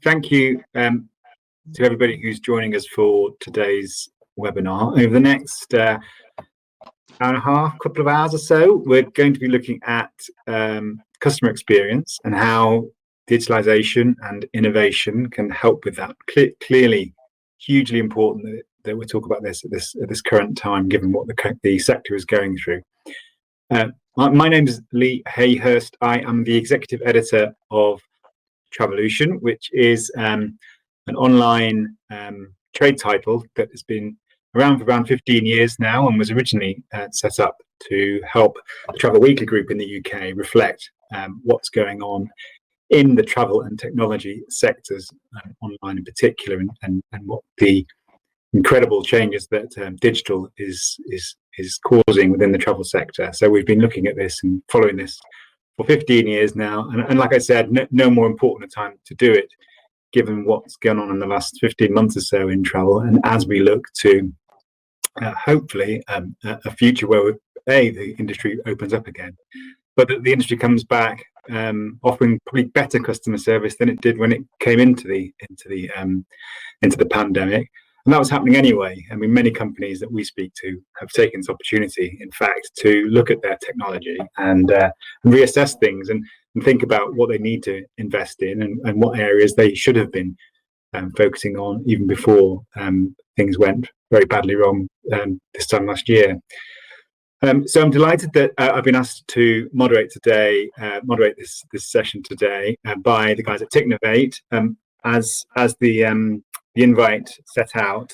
thank you to everybody who's joining us for today's webinar. Over the next hour and a half, couple of hours or so, we're going to be looking at customer experience and how digitalisation and innovation can help with that. Clearly, hugely important that we talk about this at this current time, given what the sector is going through. My name is Lee Hayhurst. I am the executive editor of Travolution, which is an online trade title that has been around for around 15 years now and was originally set up to help the Travel Weekly Group in the UK reflect what's going on in the travel and technology sectors, online in particular, and what the incredible changes that digital is causing within the travel sector. So we've been looking at this and following this for 15 years now, and like I said, no more important a time to do it, given what's gone on in the last 15 months or so in travel, and as we look to hopefully a future where the industry opens up again, but that the industry comes back offering probably better customer service than it did when it came into the pandemic. And that was happening anyway. I mean, many companies that we speak to have taken this opportunity, in fact, to look at their technology and reassess things and think about what they need to invest in and what areas they should have been focusing on even before things went very badly wrong this time last year. So I'm delighted that I've been asked to moderate this session today by the guys at Innovating. As the invite set out,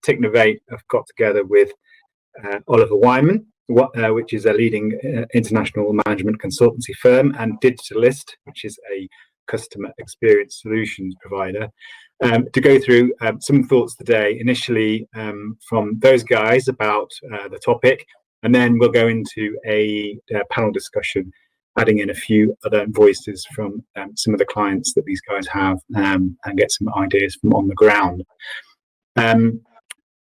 Innovating have got together with Oliver Wyman, which is a leading international management consultancy firm, and Digitalist, which is a customer experience solutions provider, to go through some thoughts today, initially from those guys about the topic, and then we'll go into a panel discussion, adding in a few other voices from some of the clients that these guys have, and get some ideas from on the ground.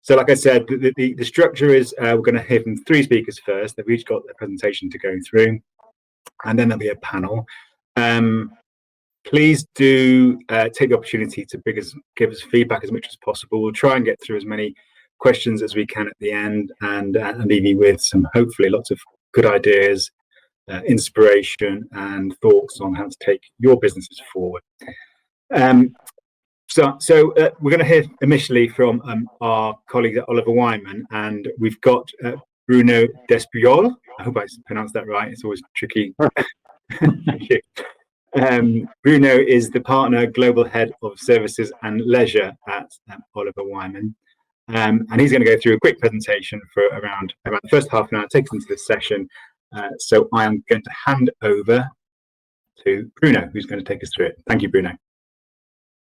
So like I said, the structure is we're going to hear from three speakers first. They've each got their presentation to go through, and then there'll be a panel. Please do take the opportunity to give us feedback as much as possible. We'll try and get through as many questions as we can at the end, and leave you with some, hopefully, lots of good ideas, inspiration and thoughts on how to take your businesses forward. So we're going to hear initially from our colleague Oliver Wyman, and we've got Bruno Despujol. I hope I pronounced that right. It's always tricky. Thank you. Bruno is the partner global head of services and leisure at Oliver Wyman. And he's going to go through a quick presentation for around the first half an hour, take us into this session. So I am going to hand over to Bruno, who's going to take us through it. Thank you, Bruno.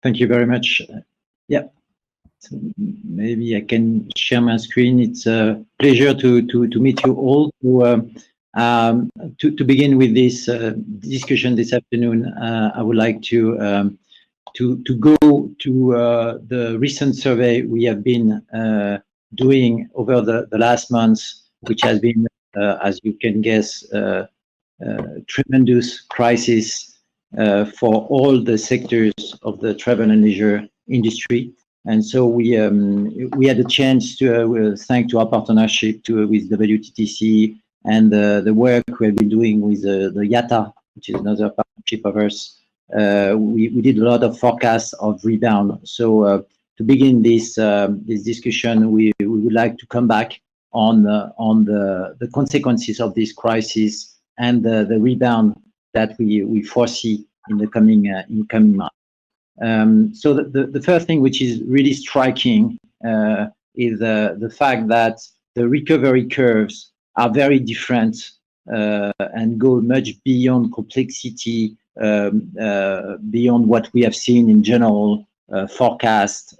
Thank you very much. Yeah, so maybe I can share my screen. It's a pleasure to meet you all. To begin with this discussion this afternoon, I would like to go to the recent survey we have been doing over the last months, which has been, as you can guess, tremendous crisis for all the sectors of the travel and leisure industry. And so we had a chance to thanks to our partnership with WTTC and the work we have been doing with the IATA, which is another partnership of ours. We did a lot of forecasts of rebound. So to begin this discussion, we would like to come back on the consequences of this crisis and the rebound that we foresee in the coming months. So the first thing which is really striking is the fact that the recovery curves are very different and go much beyond complexity, beyond what we have seen in general forecast,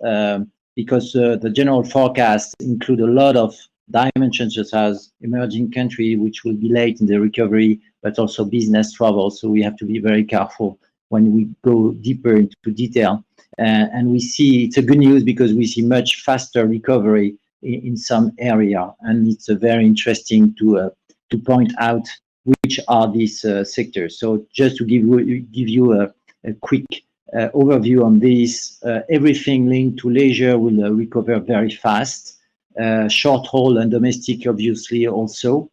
because the general forecasts include a lot of dimensions such as emerging country, which will be late in the recovery, but also business travel. So we have to be very careful when we go deeper into detail. And we see it's a good news because we see much faster recovery in some area, and it's very interesting to point out which are these sectors. So just to give you a quick overview on this, everything linked to leisure will recover very fast. Short haul and domestic, obviously, also.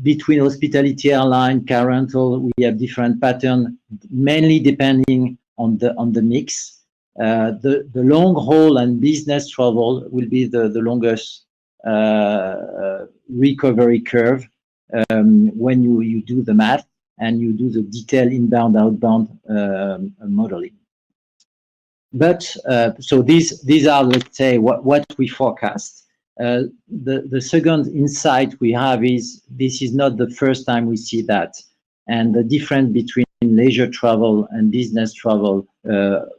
Between hospitality, airline, car rental, we have different patterns, mainly depending on the mix. The long haul and business travel will be the longest recovery curve when you do the math and you do the detailed inbound, outbound modeling. But so these are, let's say, what we forecast. The second insight we have is this is not the first time we see that. And the difference between leisure travel and business travel,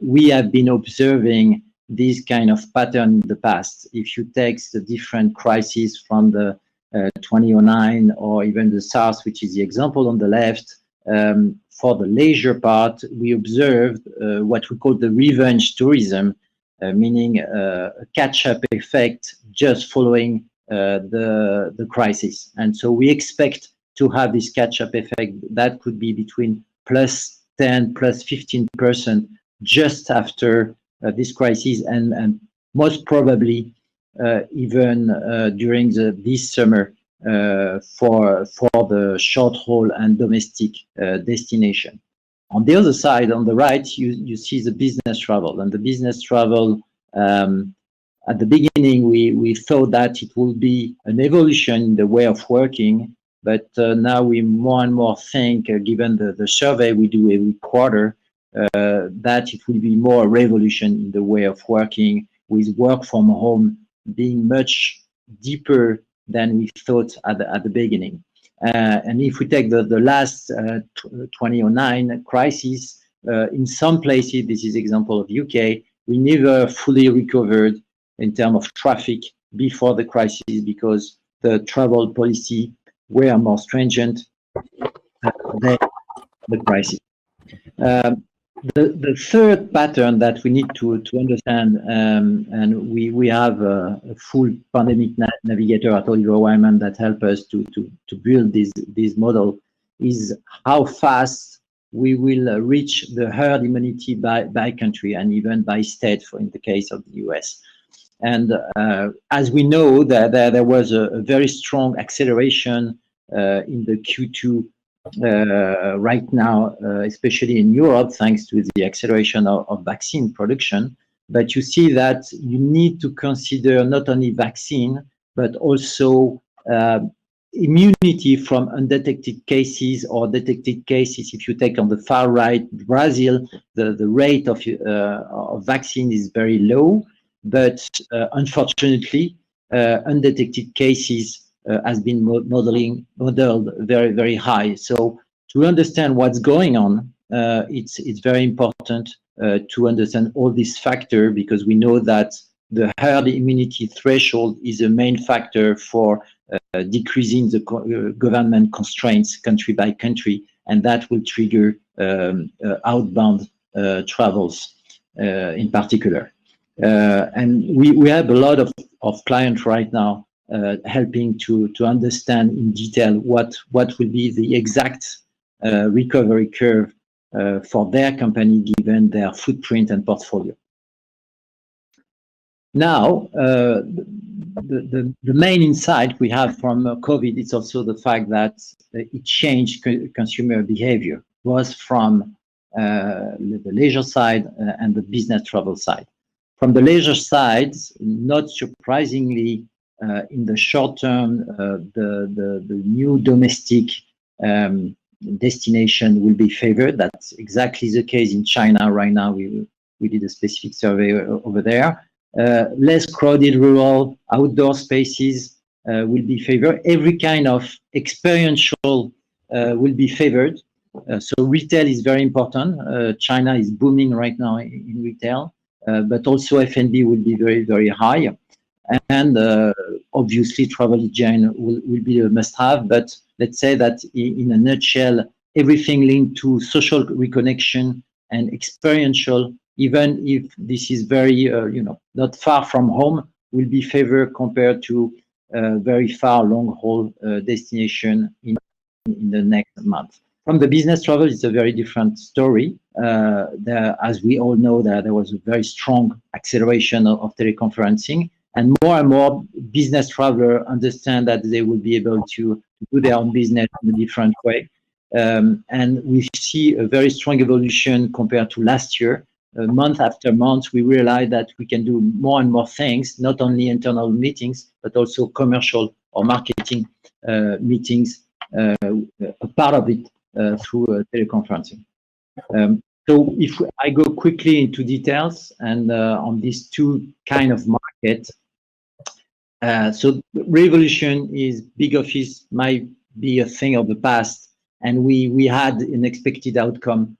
we have been observing this kind of pattern in the past. If you take the different crises from the 2009 or even the SARS, which is the example on the left, for the leisure part, we observed what we call the revenge tourism, meaning a catch-up effect just following the crisis. And so we expect to have this catch-up effect that could be between +10, +15% just after this crisis, and most probably even during this summer for the short haul and domestic destination. On the other side, on the right, you see the business travel. And the business travel, at the beginning, we thought that it will be an evolution in the way of working, but now we more and more think, given the survey we do every quarter, that it will be more a revolution in the way of working, with work from home being much deeper than we thought at the beginning. And if we take the last 2009 crisis, in some places, this is example of UK, we never fully recovered in terms of traffic before the crisis because the travel policy were more stringent than the crisis. The third pattern that we need to understand, and we have a full pandemic navigator at Oliver Wyman that help us to build this model, is how fast we will reach the herd immunity by country and even by state, for in the case of the US. And as we know, there was a very strong acceleration in the Q2 right now, especially in Europe, thanks to the acceleration of vaccine production. But you see that you need to consider not only vaccine, but also immunity from undetected cases or detected cases. If you take on the far right, Brazil, the rate of vaccine is very low, but unfortunately, undetected cases has been modeled very, very high. So to understand what's going on, it's very important to understand all these factors, because we know that the herd immunity threshold is a main factor for decreasing the government constraints country by country, and that will trigger outbound travels in particular. And we have a lot of clients right now helping to understand in detail what will be the exact recovery curve for their company given their footprint and portfolio. Now, the main insight we have from COVID is also the fact that it changed consumer behavior, both from the leisure side and the business travel side. From the leisure side, not surprisingly, in the short term, the new domestic destination will be favored. That's exactly the case in China right now. We did a specific survey over there. Less crowded rural outdoor spaces will be favored. Every kind of experiential will be favored. So retail is very important. China is booming right now in retail, but also F&B will be very, very high. And obviously travel agent will be a must-have, but let's say that in a nutshell, everything linked to social reconnection and experiential, even if this is very, not far from home, will be favored compared to very far long-haul destination in the next month. From the business travel, it's a very different story. As we all know, there was a very strong acceleration of teleconferencing, and more business travelers understand that they will be able to do their own business in a different way. And we see a very strong evolution compared to last year. Month after month, we realize that we can do more and more things, not only internal meetings, but also commercial or marketing meetings, a part of it through teleconferencing. So if I go quickly into details and on these two kind of markets, so revolution is big office might be a thing of the past, and we had an expected outcome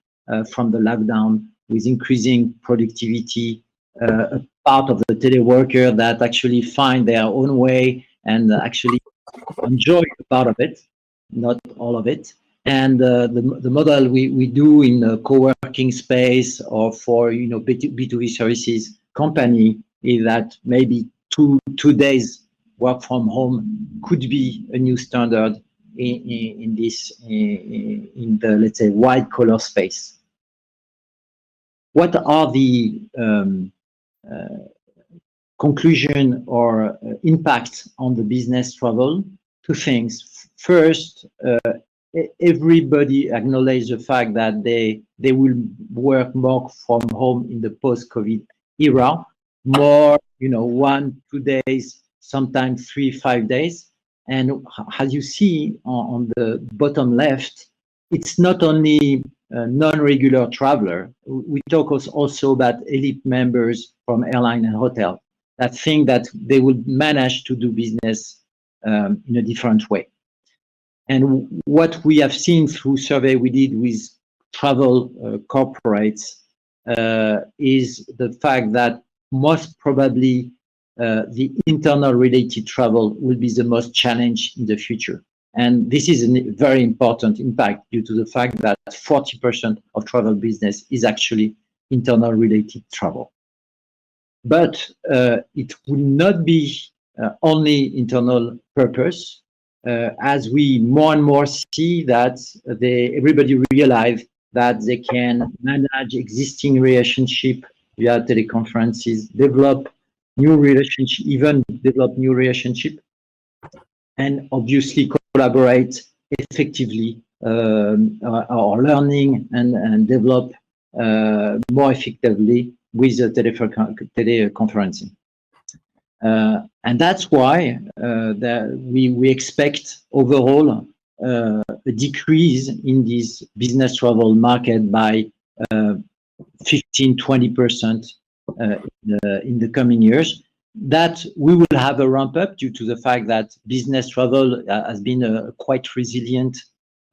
from the lockdown with increasing productivity, a part of the teleworker that actually find their own way and actually enjoy a part of it, not all of it. And the model we do in a co-working space or for B2B services company is that maybe two days work from home could be a new standard in the, let's say, white collar space. What are the conclusion or impact on the business travel? Two things. First, everybody acknowledge the fact that they will work more from home in the post-COVID era, more, 1, 2 days, sometimes 3, 5 days. And as you see on the bottom left, it's not only non-regular traveler. We talk also about elite members from airline and hotel that think that they will manage to do business in a different way. And what we have seen through survey we did with travel corporates is the fact that most probably the internal related travel will be the most challenged in the future. And this is a very important impact due to the fact that 40% of travel business is actually internal related travel. But it will not be only internal purpose, as we more and more see that everybody realize that they can manage existing relationship via teleconferences, develop new relationship, even develop new relationship, and obviously collaborate effectively or learning and develop more effectively with the teleconferencing. And that's why we expect overall a decrease in this business travel market by 15-20% in the coming years. That we will have a ramp up due to the fact that business travel has been a quite resilient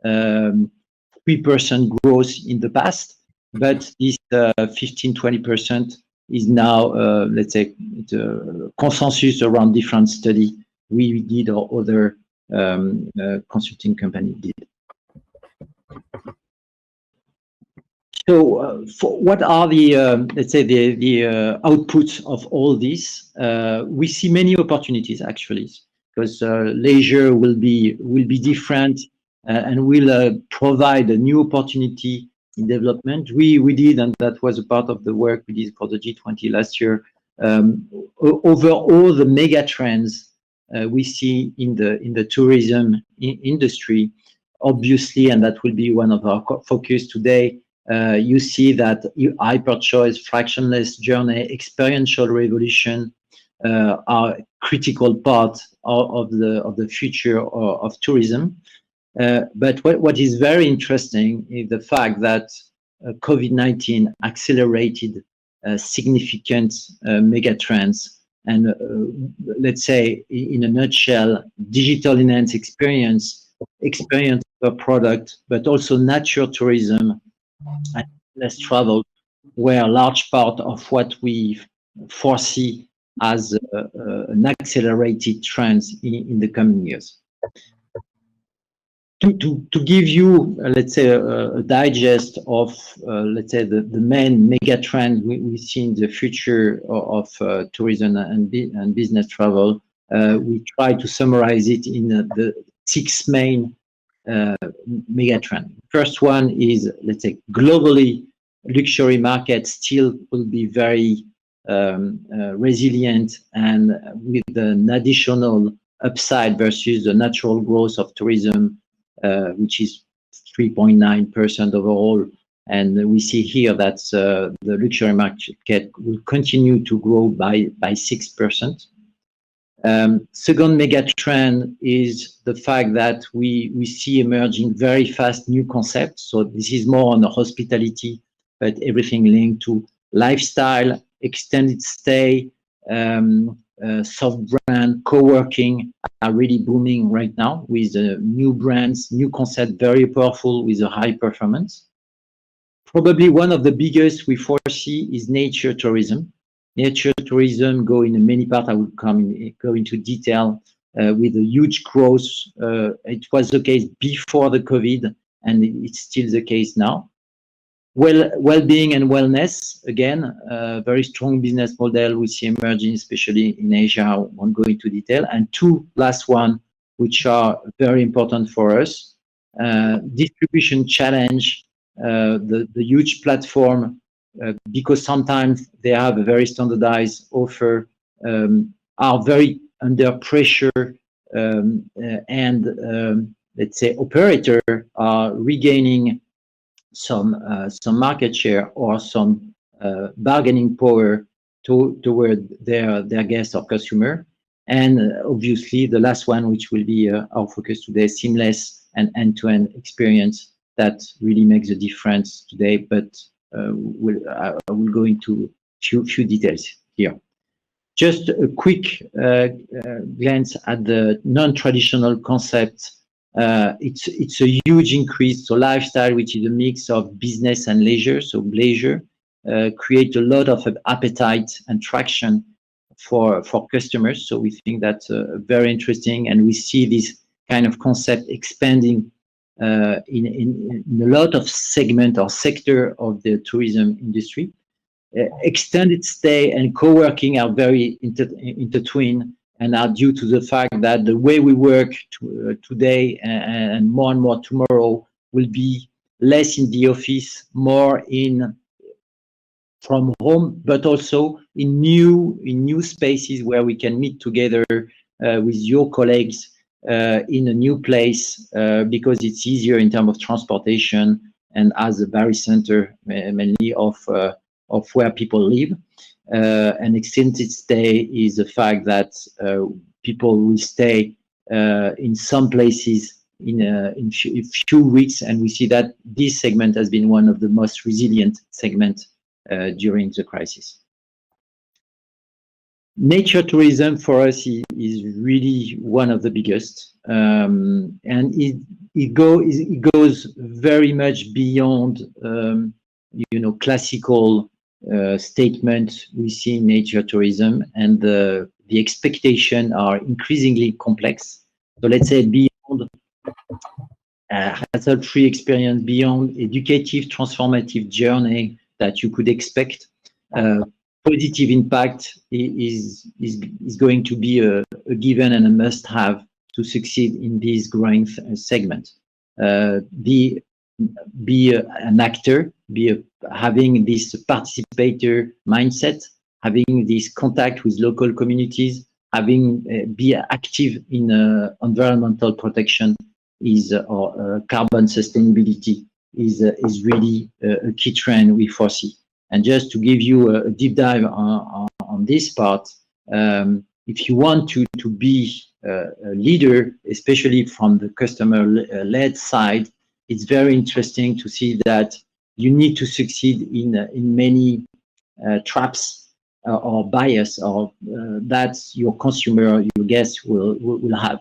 3% growth in the past, but this 15-20% is now, let's say, consensus around different study we did or other consulting company did. So what are the, let's say, the outputs of all this? We see many opportunities actually, because leisure will be different and will provide a new opportunity in development. We did, and that was a part of the work we did for the G20 last year. Over all the mega trends we see in the tourism industry, obviously, and that will be one of our focus today. You see that hyper-choice, fractionless journey, experiential revolution are critical part of the future of tourism. But what is very interesting is the fact that COVID-19 accelerated significant mega trends. And let's say, in a nutshell, digital enhanced experience per product, but also nature tourism and less travel were a large part of what we foresee as an accelerated trends in the coming years. To give you, let's say, a digest of, let's say, the main mega trend we see in the future of tourism and business travel, we try to summarize it in the 6 main megatrend. First one is, let's say, globally, luxury market still will be very resilient and with an additional upside versus the natural growth of tourism, which is 3.9% overall. And we see here that the luxury market will continue to grow by 6%. Second mega trend is the fact that we see emerging very fast new concepts. So this is more on the hospitality, but everything linked to lifestyle, extended stay, soft brand, co-working are really booming right now with new brands, new concept, very powerful with a high performance. Probably one of the biggest we foresee is nature tourism. Nature tourism go in many parts. I will go into detail with a huge growth. It was the case before the COVID, and it's still the case now. Well-being and wellness, again, very strong business model we see emerging, especially in Asia. I won't go into detail. And two last one, which are very important for us, distribution challenge, the huge platform, because sometimes they have a very standardized offer, are very under pressure, and let's say operator are regaining some market share or some bargaining power toward their guests or customer. And obviously the last one, which will be our focus today, seamless and end-to-end experience that really makes a difference today. But I will go into few details here. Just a quick glance at the non-traditional concept. It's a huge increase. So lifestyle, which is a mix of business and leisure. So leisure create a lot of appetite and traction for customers. So we think that's very interesting, and we see this kind of concept expanding in a lot of segment or sector of the tourism industry. Extended stay and co-working are very intertwined and are due to the fact that the way we work today and more tomorrow will be less in the office, more from home, but also in new spaces where we can meet together with your colleagues in a new place, because it's easier in terms of transportation and as a very center mainly of where people live. And extended stay is the fact that people will stay in some places in few weeks, and we see that this segment has been one of the most resilient segments during the crisis. Nature tourism for us is really one of the biggest, and it goes very much beyond classical statement we see in nature tourism, and the expectation are increasingly complex. So let's say beyond hassle-free experience, beyond educative transformative journey that you could expect, positive impact is going to be a given and a must-have to succeed in this growing segment. Be an actor, having this participator mindset, having this contact with local communities, be active in environmental protection or carbon sustainability is really a key trend we foresee. And just to give you a deep dive on this part, if you want to be a leader, especially from the customer-led side, it's very interesting to see that you need to succeed in many traps or bias or that your consumer, your guests will have.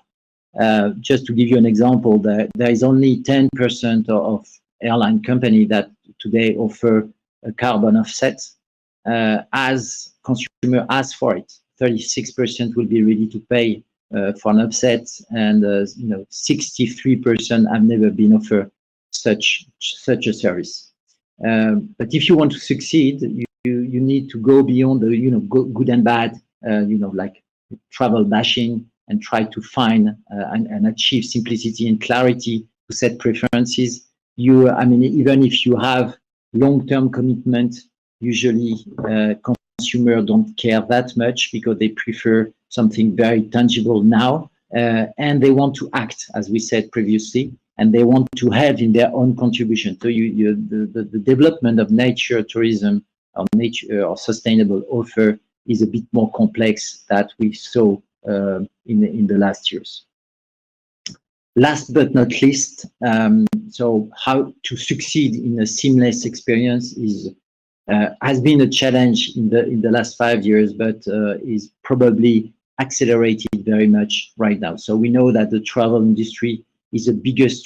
Just to give you an example, there is only 10% of airline company that today offer a carbon offset. As consumer ask for it, 36% will be ready to pay for an offset, and 63% have never been offered such a service. But if you want to succeed, you need to go beyond the good and bad, like travel bashing, and try to find and achieve simplicity and clarity set preferences. Even if you have long-term commitment, usually consumers don't care that much because they prefer something very tangible now, and they want to act, as we said previously, and they want to have in their own contribution. So the development of nature tourism or nature or sustainable offer is a bit more complex that we saw in the last years. Last but not least, so how to succeed in a seamless experience has been a challenge in the last 5 years, but is probably accelerated very much right now. So we know that the travel industry is the biggest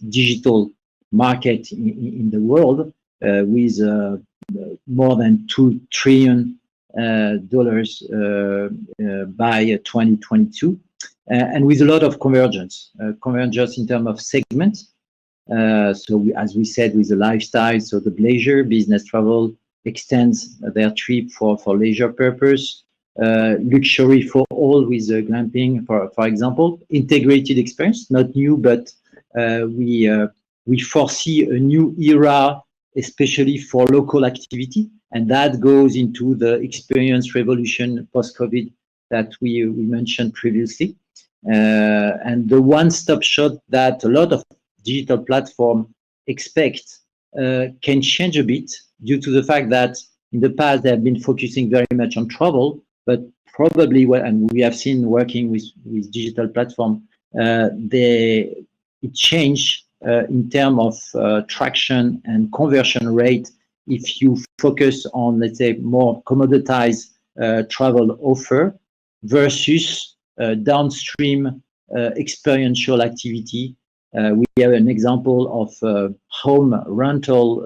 digital market in the world, with more than $2 trillion by 2022, and with a lot of convergence in terms of segments. As we said, with the lifestyle, so the leisure, business travel extends their trip for leisure purpose, luxury for all with glamping, for example, integrated experience, not new, but we foresee a new era, especially for local activity, and that goes into the experience revolution post-COVID that we mentioned previously. And the one-stop shop that a lot of digital platforms expect can change a bit due to the fact that in the past they have been focusing very much on travel, but probably, and we have seen working with digital platform, it changed in terms of traction and conversion rate. If you focus on, let's say, more commoditized travel offer versus downstream experiential activity. We have an example of home rental,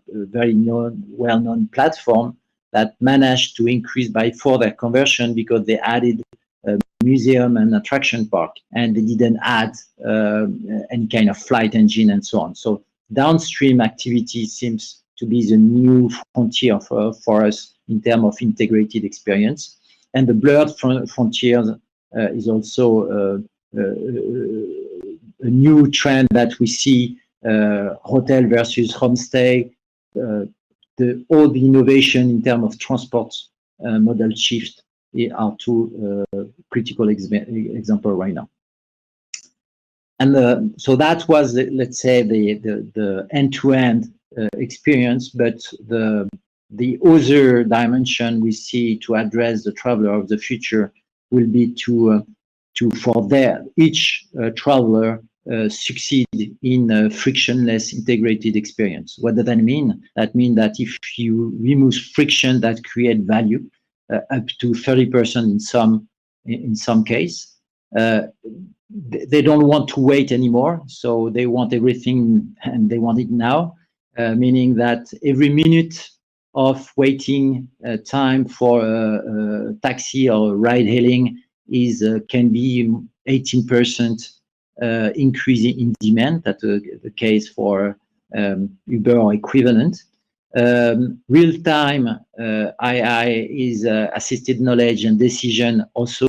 very well-known platform that managed to increase by 4 their conversion because they added a museum and attraction park, and they didn't add any kind of flight engine and so on. So downstream activity seems to be the new frontier for us in terms of integrated experience. And the blurred frontiers is also a new trend that we see, hotel versus homestay, all the innovation in terms of transport model shift are two critical example right now. And so that was, let's say, the end-to-end experience, but the other dimension we see to address the traveler of the future will be each traveler succeed in a frictionless integrated experience. What does that mean? That means that if you remove friction, that create value, up to 30% in some case. They don't want to wait anymore, so they want everything and they want it now, meaning that every minute of waiting time for a taxi or ride hailing can be 18% increase in demand. That's the case for Uber or equivalent. Real-time AI is assisted knowledge and decision also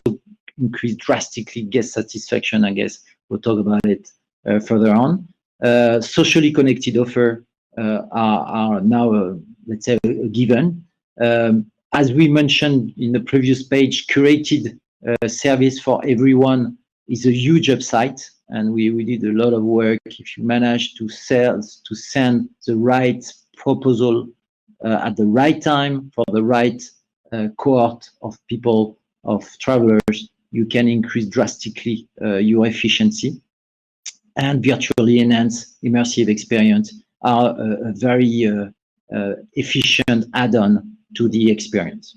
increase drastically guest satisfaction. I guess we'll talk about it further on. Socially connected offer are now, let's say, a given. As we mentioned in the previous page, curated service for everyone is a huge upside, and we did a lot of work. If you manage to send the right proposal at the right time for the right cohort of people, of travelers, you can increase drastically your efficiency. And virtually enhanced immersive experience are a very efficient add-on to the experience.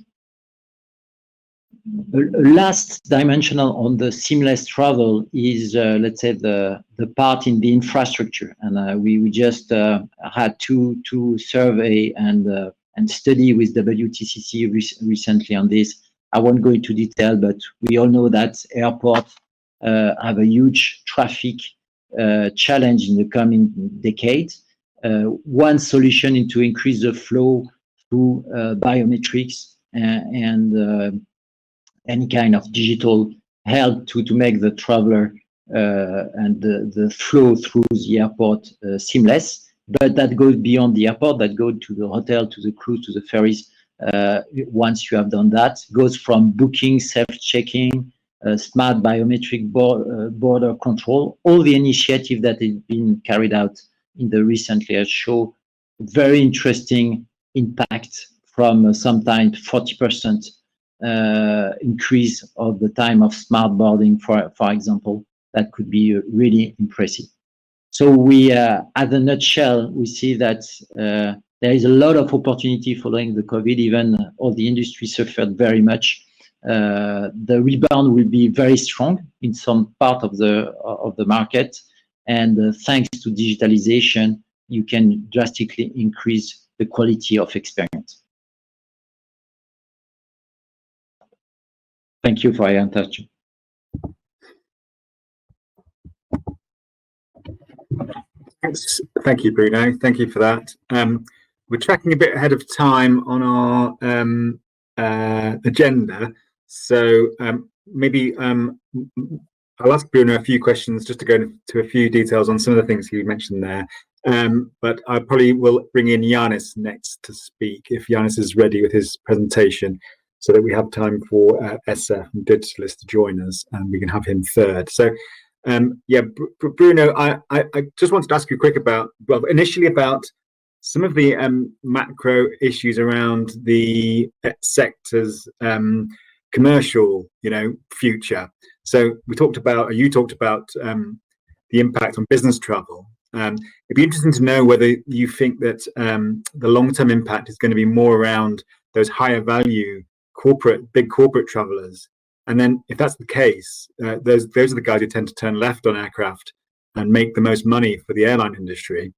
Last dimensional on the seamless travel is, let's say, the part in the infrastructure. And we just had two survey and study with WTCC recently on this. I won't go into detail, but we all know that airports have a huge traffic challenge in the coming decade. One solution is to increase the flow through biometrics and any kind of digital help to make the traveler and the flow through the airport seamless. But that goes beyond the airport, that goes to the hotel, to the cruise, to the ferries. Once you have done that, goes from booking, self-checking, smart biometric border control, all the initiative that has been carried out in the recent years show very interesting impact from sometimes 40% increase of the time of smart boarding, for example. That could be really impressive. So we, as a nutshell, we see that there is a lot of opportunity following the COVID. Even all the industry suffered very much. The rebound will be very strong in some part of the market, and thanks to digitalization, you can drastically increase the quality of experience. Thank you for your attention. Thanks. Thank you, Bruno. Thank you for that. We're tracking a bit ahead of time on our agenda, so maybe I'll ask Bruno a few questions just to go into a few details on some of the things he mentioned there. But I probably will bring in Yannis next to speak, if Yannis is ready with his presentation, so that we have time for Essa and Digitalist to join us, and we can have him third. So yeah, Bruno, I just wanted to ask you quick about, well, initially about some of the macro issues around the sector's commercial, future. So we talked about, or you talked about, the impact on business travel. It'd be interesting to know whether you think that the long-term impact is going to be more around those higher value big corporate travelers. And then if that's the case, those are the guys who tend to turn left on aircraft and make the most money for the airline industry.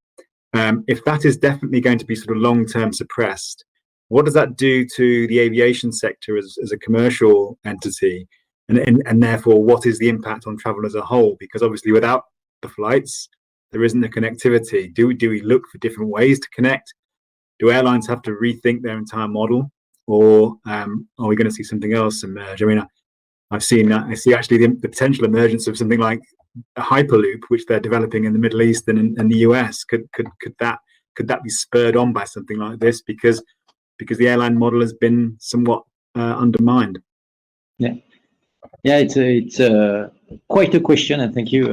If that is definitely going to be sort of long-term suppressed, what does that do to the aviation sector as a commercial entity? And therefore, what is the impact on travel as a whole? Because obviously without the flights, there isn't the connectivity. Do we look for different ways to connect? Do airlines have to rethink their entire model? Or are we going to see something else emerge? I mean, I see actually the potential emergence of something like a hyperloop, which they're developing in the Middle East and the US. Could that be spurred on by something like this? Because the airline model has been somewhat undermined. Yeah, it's quite a question, and thank you.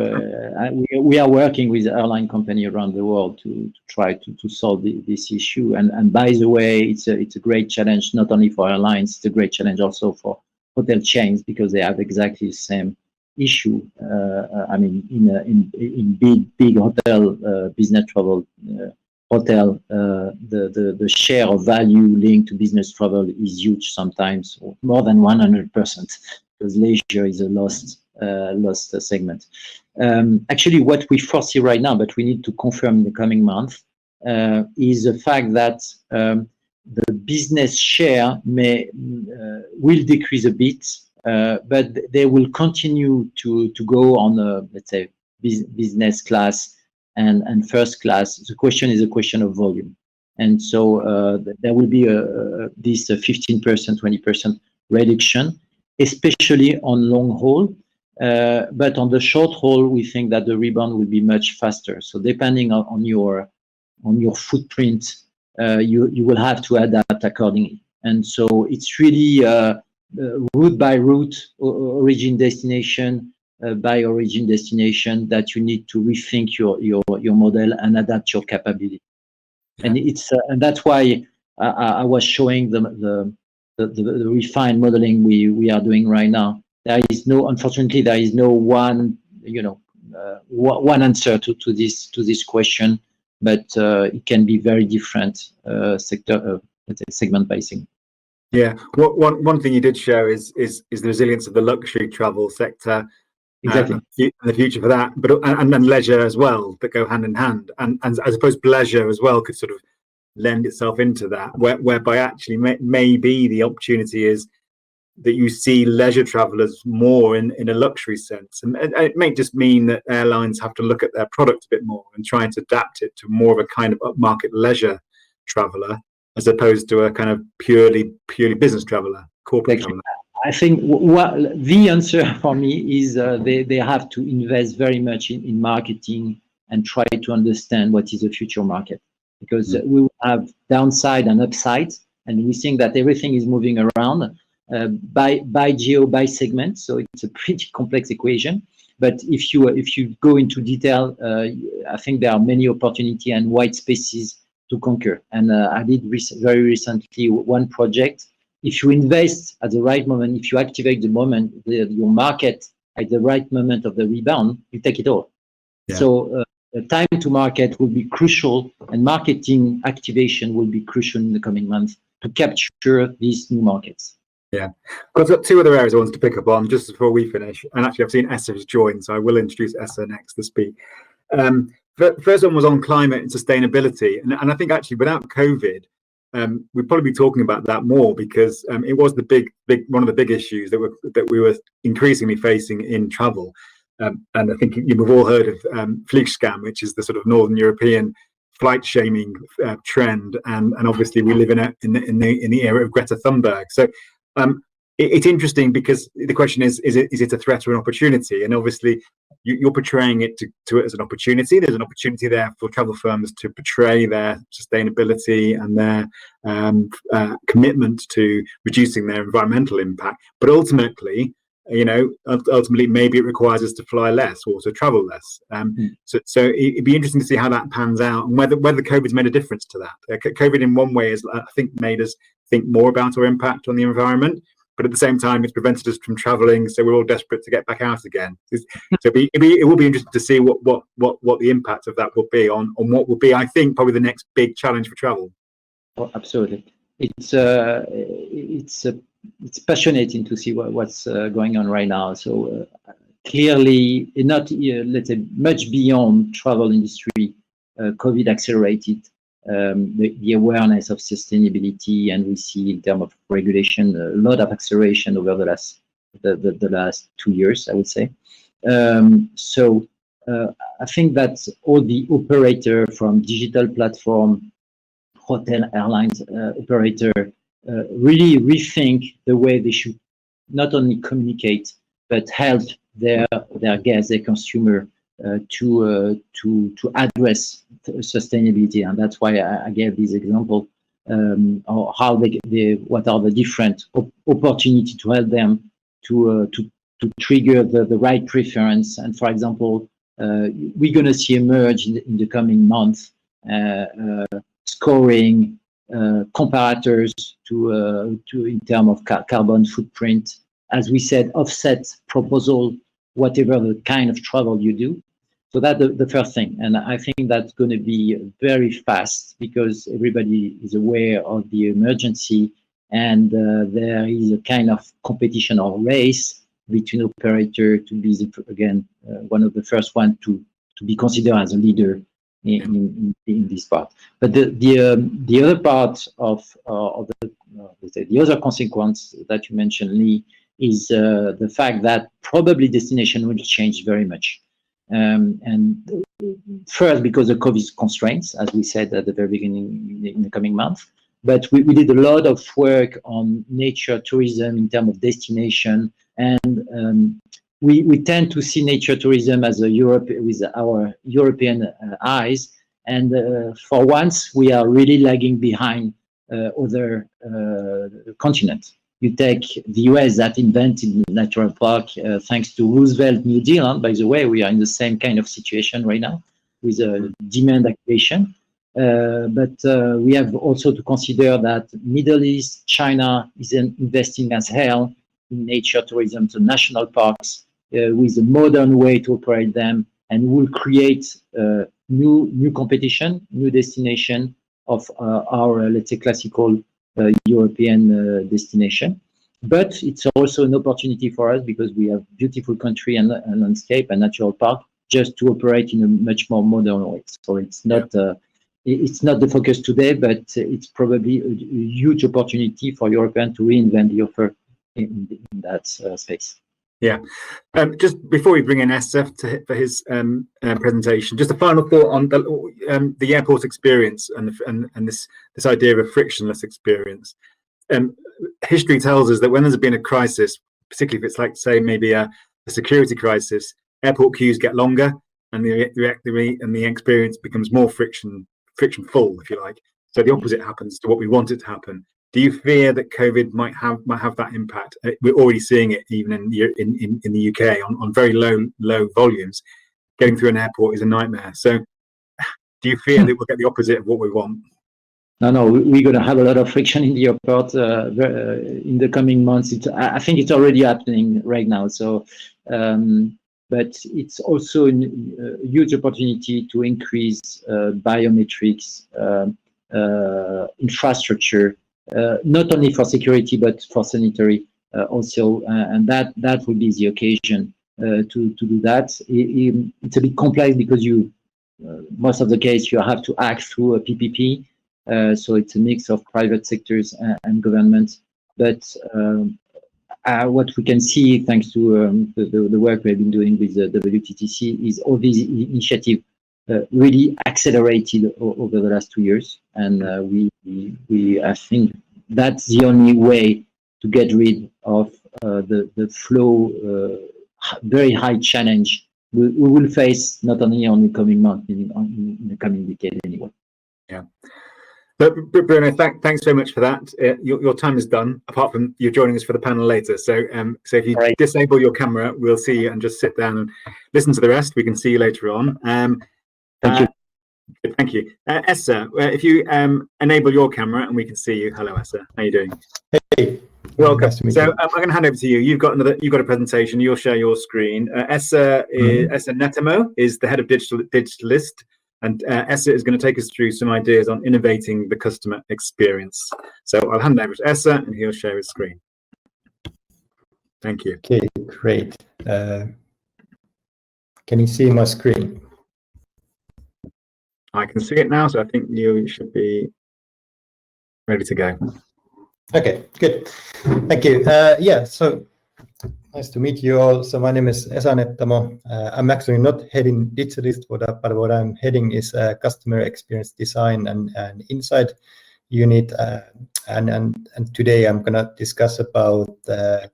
We are working with airline company around the world to try to solve this issue. And by the way, it's a great challenge not only for airlines, it's a great challenge also for hotel chains, because they have exactly the same issue. I mean, in big hotel business travel hotel, the share of value linked to business travel is huge, sometimes more than 100%, because leisure is a lost segment. Actually, what we foresee right now, but we need to confirm in the coming month, is the fact that the business share will decrease a bit, but they will continue to go on, let's say, business class and first class. The question is a question of volume, and so there will be this 15%, 20% reduction, especially on long haul. But on the short haul, we think that the rebound will be much faster. So depending on your footprint, you will have to adapt accordingly. And so it's really route by route, origin destination by origin destination, that you need to rethink your model and adapt your capability. And and that's why I was showing the refined modeling we are doing right now. Unfortunately, there is no one one answer to this question, but it can be very different sector, segment by segment. Yeah, one thing you did show is the resilience of the luxury travel sector. Exactly. And the future for that, but and leisure as well, that go hand in hand. And I suppose leisure as well could sort of lend itself into that, whereby actually maybe the opportunity is that you see leisure travelers more in a luxury sense, and it may just mean that airlines have to look at their product a bit more and try and adapt it to more of a kind of upmarket leisure traveler, as opposed to a kind of purely business traveler, corporate traveler. I think what the answer for me is they have to invest very much in marketing and try to understand what is the future market, because we will have downside and upside, and we think that everything is moving around by geo, by segment, so it's a pretty complex equation. But if you go into detail, I think there are many opportunity and white spaces to conquer. And I did very recently one project. If you invest at the right moment, if you activate the moment, your market at the right moment of the rebound, you take it all. Yeah. So the time to market will be crucial, and marketing activation will be crucial in the coming months to capture these new markets. Yeah, I've got two other areas I wanted to pick up on just before we finish. And actually, I've seen Esther has joined, so I will introduce Esther next to speak. The first one was on climate and sustainability, and I think actually without COVID, we'd probably be talking about that more, because it was the big one of the big issues that we were increasingly facing in travel. And I think you've all heard of Flugskam, which is the sort of Northern European flight shaming trend, and obviously we live in the era of Greta Thunberg. So it's interesting, because the question is it a threat or an opportunity? And obviously you're portraying it to it as an opportunity. There's an opportunity there for travel firms to portray their sustainability and their commitment to reducing their environmental impact. But ultimately, maybe it requires us to fly less or to travel less. So it'd be interesting to see how that pans out, and whether COVID's made a difference to that. COVID in one way has, I think, made us think more about our impact on the environment, but at the same time it's prevented us from traveling, so we're all desperate to get back out again. So it will be interesting to see what the impact of that will be on what will be, I think, probably the next big challenge for travel. Oh, absolutely. It's fascinating to see what's going on right now. So clearly, not let's say much beyond travel industry, COVID accelerated the awareness of sustainability, and we see in terms of regulation a lot of acceleration over the last 2 years, I would say. So I think that all the operator, from digital platform, hotel, airlines operator, really rethink the way they should not only communicate but help their guests, their consumer, to address sustainability. And that's why I gave this example, or how what are the different opportunity to help them to trigger the right preference. And for example, we're going to see emerge in the coming months scoring comparators to in terms of carbon footprint, as we said, offset proposal, whatever the kind of travel you do. So that's the first thing, and I think that's going to be very fast, because everybody is aware of the emergency, and there is a kind of competition or race between operator to be again one of the first one to be considered as a leader in this part. But the other part of the other consequence that you mentioned, Lee, is the fact that probably destination will change very much. And first, because of COVID constraints, as we said at the very beginning, in the coming months. But we did a lot of work on nature tourism in terms of destination, and we tend to see nature tourism as with our European eyes, and for once we are really lagging behind other continents. You take the US that invented natural park thanks to Roosevelt New Deal. By the way, we are in the same kind of situation right now with demand activation. But we have also to consider that Middle East, China is investing as hell in nature tourism, so national parks, with a modern way to operate them, and will create new competition, new destination of our, let's say, classical European destination. But it's also an opportunity for us, because we have beautiful country and landscape and natural park, just to operate in a much more modern way. So it's not the focus today, but it's probably a huge opportunity for Europeans to reinvent the offer in that space. Yeah. Just before we bring in SF for his presentation, just a final thought on the airport experience and this idea of a frictionless experience. history tells us that when there's been a crisis, particularly if it's like, say, maybe a security crisis, airport queues get longer, and the experience becomes more frictionful, if you like. So the opposite happens to what we want it to happen. Do you fear that COVID might have that impact? We're already seeing it even in the UK on very low volumes. Getting through an airport is a nightmare. So do you fear that we'll get the opposite of what we want? No, we're going to have a lot of friction in the airport in the coming months. I think it's already happening right now. So, but it's also a huge opportunity to increase biometrics infrastructure, not only for security but for sanitary also, and that will be the occasion to do that. It's a bit complex because most of the case you have to act through a PPP. So it's a mix of private sectors and government. But what we can see, thanks to the work we've been doing with the WTTC, is all these initiatives really accelerated over the last 2 years. And I think that's the only way to get rid of the flow, very high challenge we will face not only on the coming month, in the coming decade anyway. Yeah. But Bruno, thanks very much for that. Your time is done, apart from you're joining us for the panel later. So if you disable your camera, we'll see you and just sit down and listen to the rest. We can see you later on. Thank you. Thank you. Essa, if you enable your camera and we can see you. Hello, Essa. How are you doing? Hey. Welcome. Nice to meet you. I'm going to hand over to you. You've got a presentation. You'll share your screen. Essa Netamo is the head of Digitalist. And Essa is going to take us through some ideas on innovating the customer experience. So I'll hand over to Essa and he'll share his screen. Thank you. Okay, great. Can you see my screen? I can see it now, so I think you should be ready to go. Okay, good. Thank you. Yeah, so nice to meet you all. So my name is Esa Nettamo. I'm actually not heading Digitalist, but what I'm heading is customer experience design and insight unit. And today I'm going to discuss about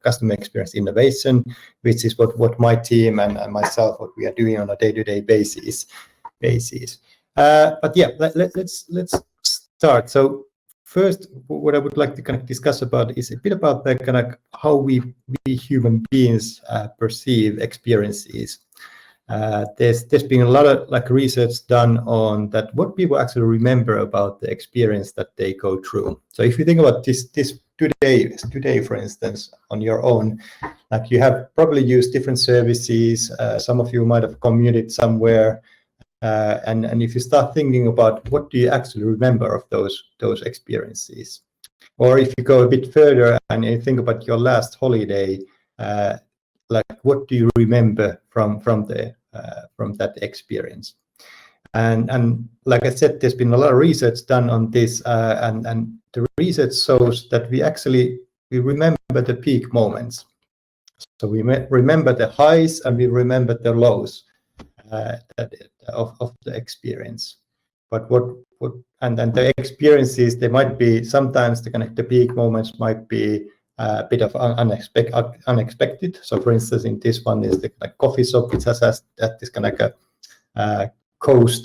customer experience innovation, which is what my team and myself, what we are doing on a day-to-day basis. But yeah, let's start. So first, what I would like to kind of discuss about is a bit about the kind of how we human beings perceive experiences. There's been a lot of like research done on that, what people actually remember about the experience that they go through. So if you think about this today, for instance, on your own, like you have probably used different services. Some of you might have commuted somewhere. And if you start thinking about what do you actually remember of those experiences, or if you go a bit further and you think about your last holiday, like what do you remember from that experience? And like I said, there's been a lot of research done on this, and the research shows that we remember the peak moments. So we remember the highs and we remember the lows. Of the experience, but and the experiences, they might be sometimes the peak moments might be a bit of unexpected. So for instance, in this one is the coffee shop, which has this kind of coast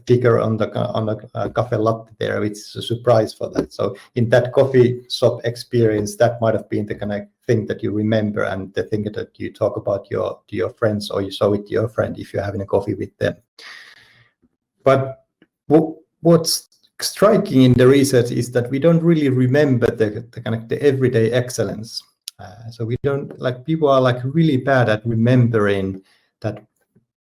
figure on the cafe latte there, which is a surprise for that. So in that coffee shop experience, that might have been the kind of thing that you remember and the thing that you talk about to your friends, or you show it to your friend if you're having a coffee with them. But what's striking in the research is that we don't really remember the kind of the everyday excellence. So we don't, like, people are like really bad at remembering that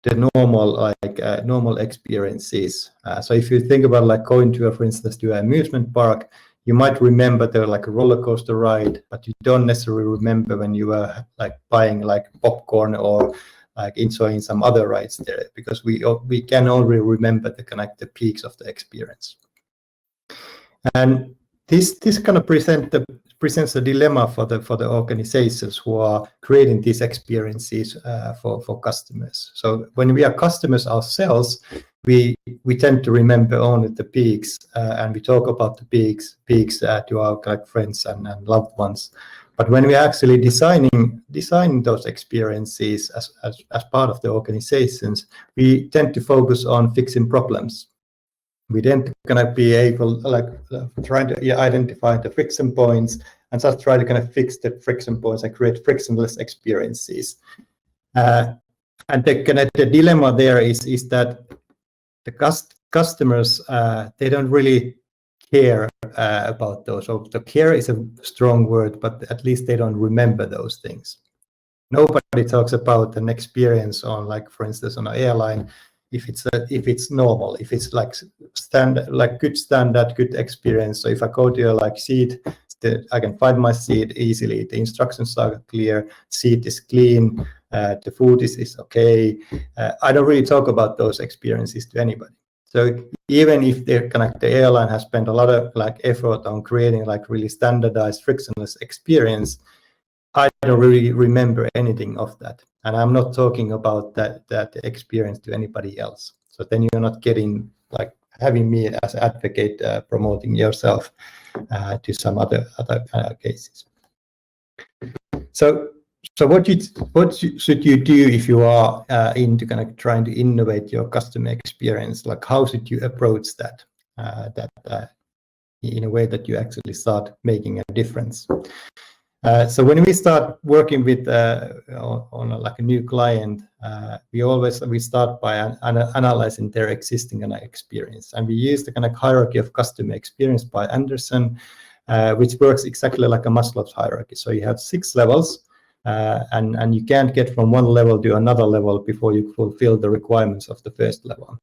the normal experiences. So if you think about like going to, for instance, to an amusement park, you might remember the like a roller coaster ride, but you don't necessarily remember when you were like buying like popcorn or like enjoying some other rides there, because we can only remember the peaks of the experience. And this kind of present the presents a dilemma for the organizations who are creating these experiences for customers. So when we are customers ourselves, we tend to remember only the peaks, and we talk about the peaks to our friends and loved ones. But when we're actually designing those experiences as part of the organizations, we tend to focus on fixing problems. We then be able, trying to identify the friction points and just try to fix the friction points and create frictionless experiences. And the dilemma there is that the customers, they don't really care about those. So the care is a strong word, but at least they don't remember those things. Nobody talks about an experience on, for instance, on an airline, if it's normal, if it's good standard, good experience. So if I go to a seat, I can find my seat easily. The instructions are clear. Seat is clean. The food is okay. I don't really talk about those experiences to anybody. So even if the airline has spent a lot of effort on creating really standardized frictionless experience, I don't really remember anything of that, and I'm not talking about that experience to anybody else. So then you're not getting having me as an advocate promoting yourself to some other cases. So what should you do if you are into trying to innovate your customer experience? How should you approach that in a way that you actually start making a difference? So when we start working with on a new client, we start by analyzing their existing experience, and we use the hierarchy of customer experience by Anderson, which works exactly like a Maslow's hierarchy. So you have 6 levels, and you can't get from one level to another level before you fulfill the requirements of the first level.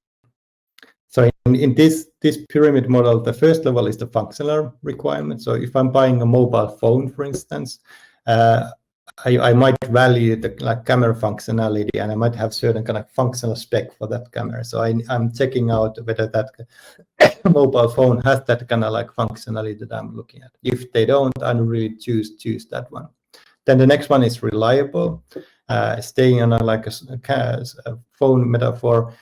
So in this pyramid model, the first level is the functional requirement. So if I'm buying a mobile phone, for instance, I might value the camera functionality, and I might have certain functional spec for that camera. So I'm checking out whether that mobile phone has that functionality that I'm looking at. If they don't, I don't really choose that one. Then the next one is reliable. Staying on a phone metaphor,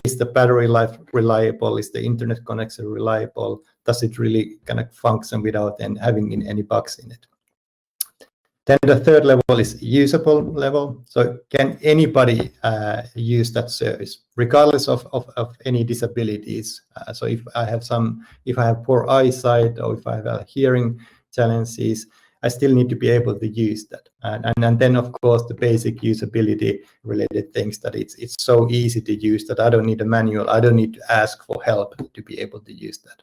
is the battery life reliable? Is the internet connection reliable? Does it really function without having any bugs in it? Then the third level is usable level. So can anybody use that service, regardless of any disabilities? So if I have poor eyesight, or if I have hearing challenges, I still need to be able to use that. And then, of course, the basic usability related things, that it's so easy to use that I don't need a manual. I don't need to ask for help to be able to use that.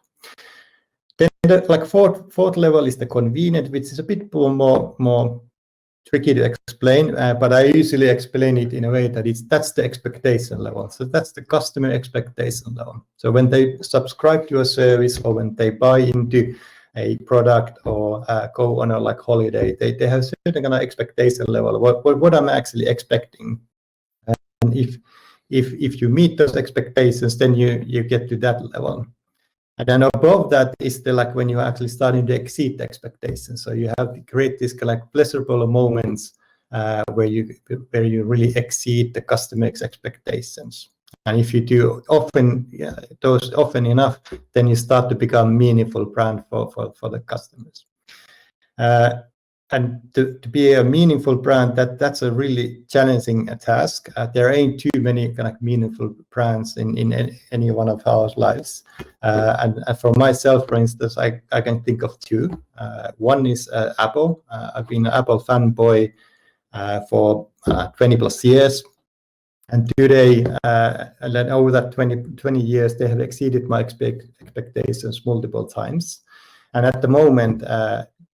Then the fourth level is the convenient, which is a bit more tricky to explain, but I usually explain it in a way that that's the expectation level. So that's the customer expectation level. So when they subscribe to a service, or when they buy into a product, or go on a holiday, they have certain expectation level, what I'm actually expecting. And if you meet those expectations, then you get to that level. And then above that is when you're actually starting to exceed the expectations. So you have to create these pleasurable moments where you really exceed the customer's expectations. And if you do those often enough, then you start to become meaningful brand for the customers. And to be a meaningful brand, that's a really challenging task. There ain't too many meaningful brands in any one of our lives. And for myself, for instance, I can think of 2. One is Apple. I've been an Apple fanboy for 20 plus years. And today, and then over that 20 years, they have exceeded my expectations multiple times. And at the moment,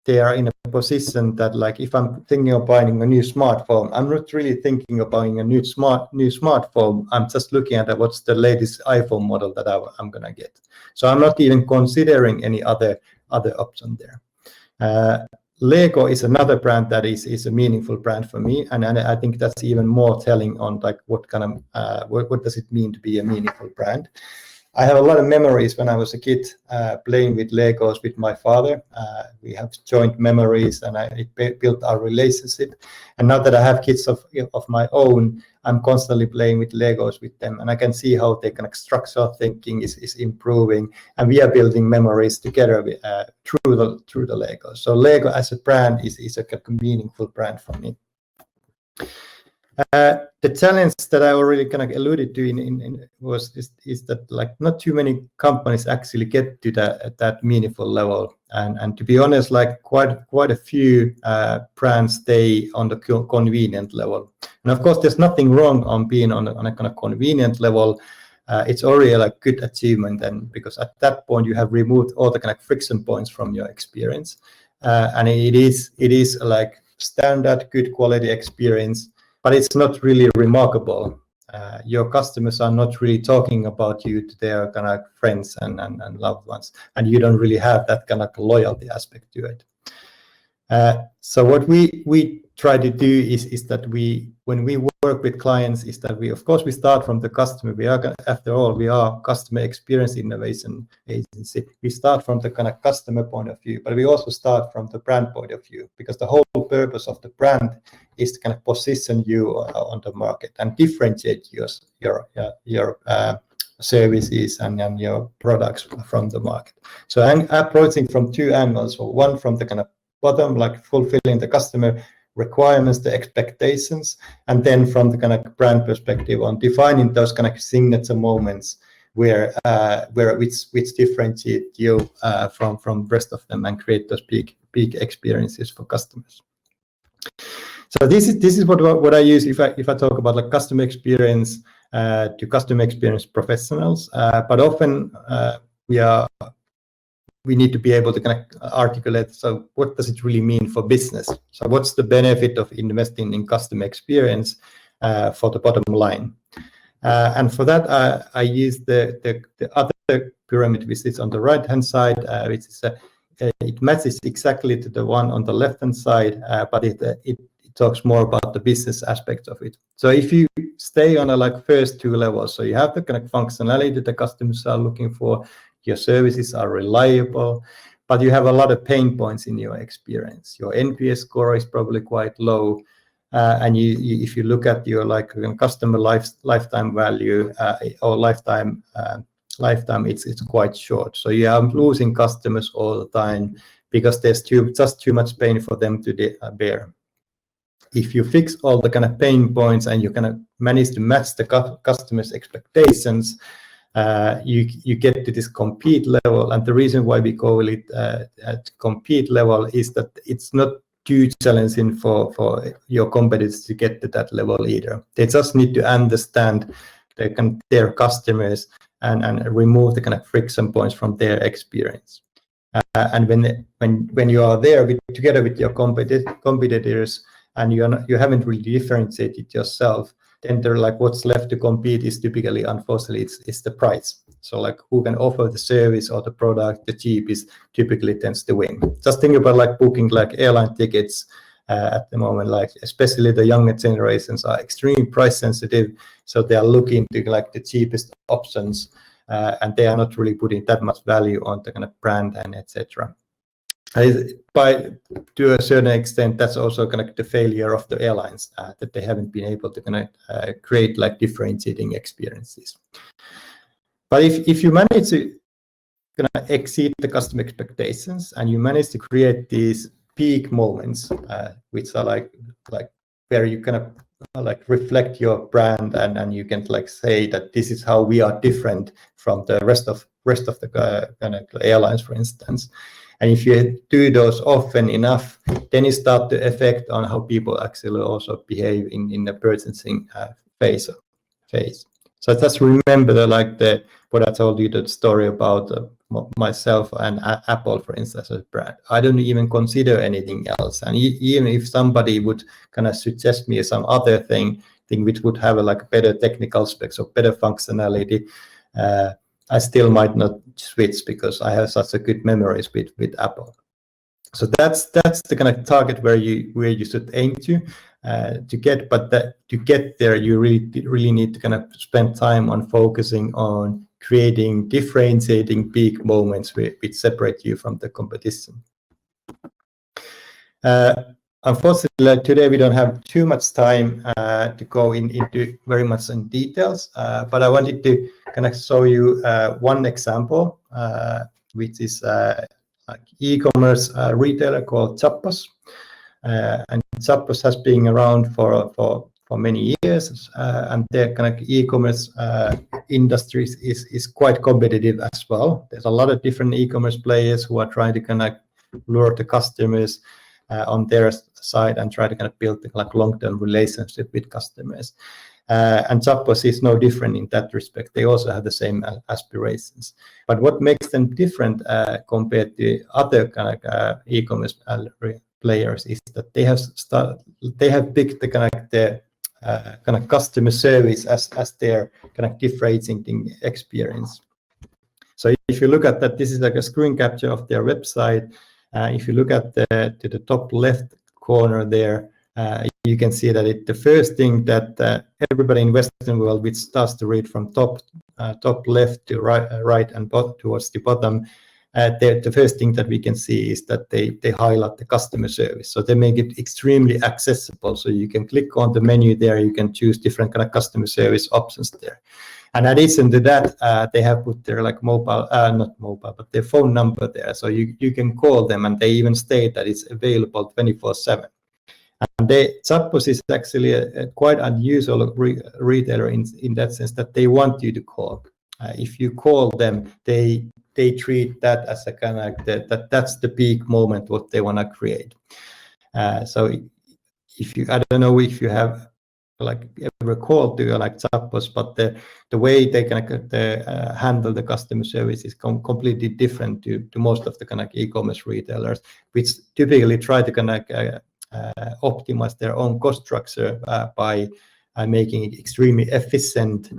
they are in a position that if I'm thinking of buying a new smartphone, I'm not really thinking of buying a new smartphone. I'm just looking at what's the latest iPhone model that I'm going to get. So I'm not even considering any other option there. Lego is another brand that is a meaningful brand for me, and I think that's even more telling on what does it mean to be a meaningful brand. I have a lot of memories when I was a kid playing with Legos with my father. We have joint memories, and it built our relationship. And now that I have kids of my own, I'm constantly playing with Legos with them, and I can see how their kind of structural thinking is improving, and we are building memories together through the Legos. So Lego as a brand is a kind of meaningful brand for me. The challenge that I already kind of alluded to is that like not too many companies actually get to that meaningful level, and to be honest, like quite a few brands stay on the convenient level. And of course, there's nothing wrong on being on a kind of convenient level. It's already like good achievement, and because at that point you have removed all the kind of friction points from your experience, and it is like standard good quality experience. But it's not really remarkable. Your customers are not really talking about you to their kind of friends and loved ones, and you don't really have that kind of loyalty aspect to it. So what we try to do is that when we work with clients, is that we start from the customer. After all, we are customer experience innovation agency. We start from the kind of customer point of view, but we also start from the brand point of view, because the whole purpose of the brand is to kind of position you on the market and differentiate your services and your products from the market. So I'm approaching from two angles. So one from the kind of bottom, like fulfilling the customer requirements, the expectations, and then from the kind of brand perspective on defining those kind of signature moments where which differentiate you from rest of them and create those big experiences for customers. So this is what I use if I talk about like customer experience to customer experience professionals, but often we need to be able to kind of articulate, so what does it really mean for business? So what's the benefit of investing in customer experience for the bottom line? And for that, I use the other pyramid, which is on the right-hand side, which is it matches exactly to the one on the left-hand side, but it talks more about the business aspect of it. So if you stay on a like first two levels, so you have the kind of functionality that the customers are looking for, your services are reliable, but you have a lot of pain points in your experience. Your NPS score is probably quite low, and if you look at your like customer lifetime value or lifetime, it's quite short. So you are losing customers all the time because there's just too much pain for them to bear. If you fix all the kind of pain points and you kind of manage to match the customers' expectations, you get to this compete level. And the reason why we call it at compete level is that it's not too challenging for your competitors to get to that level either. They just need to understand their customers and remove the kind of friction points from their experience. And when you are there together with your competitors, and you haven't really differentiated yourself, then they're like, what's left to compete is typically, unfortunately, it's the price. So like who can offer the service or the product the cheapest typically tends to win. Just think about like booking like airline tickets at the moment, like especially the younger generations are extremely price sensitive. So they are looking to like the cheapest options and they are not really putting that much value on the kind of brand and etc. To a certain extent, that's also kind of the failure of the airlines that they haven't been able to kind of create like differentiating experiences. But if you manage to kind of exceed the customer expectations and you manage to create these peak moments, which are like where you kind of like reflect your brand and you can like say that this is how we are different from the rest of the kind of airlines, for instance. And if you do those often enough, then you start to affect on how people actually also behave in the purchasing phase. So just remember what I told you, the story about myself and Apple, for instance, as a brand. I don't even consider anything else. And even if somebody would kind of suggest me some other thing which would have like better technical specs or better functionality, I still might not switch because I have such a good memories with Apple. So that's the kind of target where you should aim to get. But to get there, you really need to kind of spend time on focusing on creating differentiating peak moments which separate you from the competition. Unfortunately, today we don't have too much time to go into very much in details, but I wanted to kind of show you one example, which is like e-commerce retailer called Zappos. And Zappos has been around for many years, and their kind of e-commerce industry is quite competitive as well. There's a lot of different e-commerce players who are trying to kind of lure the customers on their side and try to kind of build like long-term relationship with customers. And Zappos is no different in that respect. They also have the same aspirations. But what makes them different compared to other kind of e-commerce players is that they have picked the kind of customer service as their kind of differentiating experience. So if you look at that, this is like a screen capture of their website. If you look at to the top left corner there, you can see that the first thing that everybody in Western world, which starts to read from top left to right and towards the bottom, the first thing that we can see is that they highlight the customer service. So they make it extremely accessible. So you can click on the menu there, you can choose different kind of customer service options there. And in addition to that, they have put their like mobile, not mobile, but their phone number there. So you can call them, and they even state that it's available 24/7. And Zappos is actually a quite unusual retailer in that sense that they want you to call. If you call them, they treat that as a kind of that's the peak moment what they want to create. So if you, I don't know if you have like ever called to like Zappos, but the way they kind of handle the customer service is completely different to most of the kind of e-commerce retailers, which typically try to kind of optimize their own cost structure by making it extremely efficient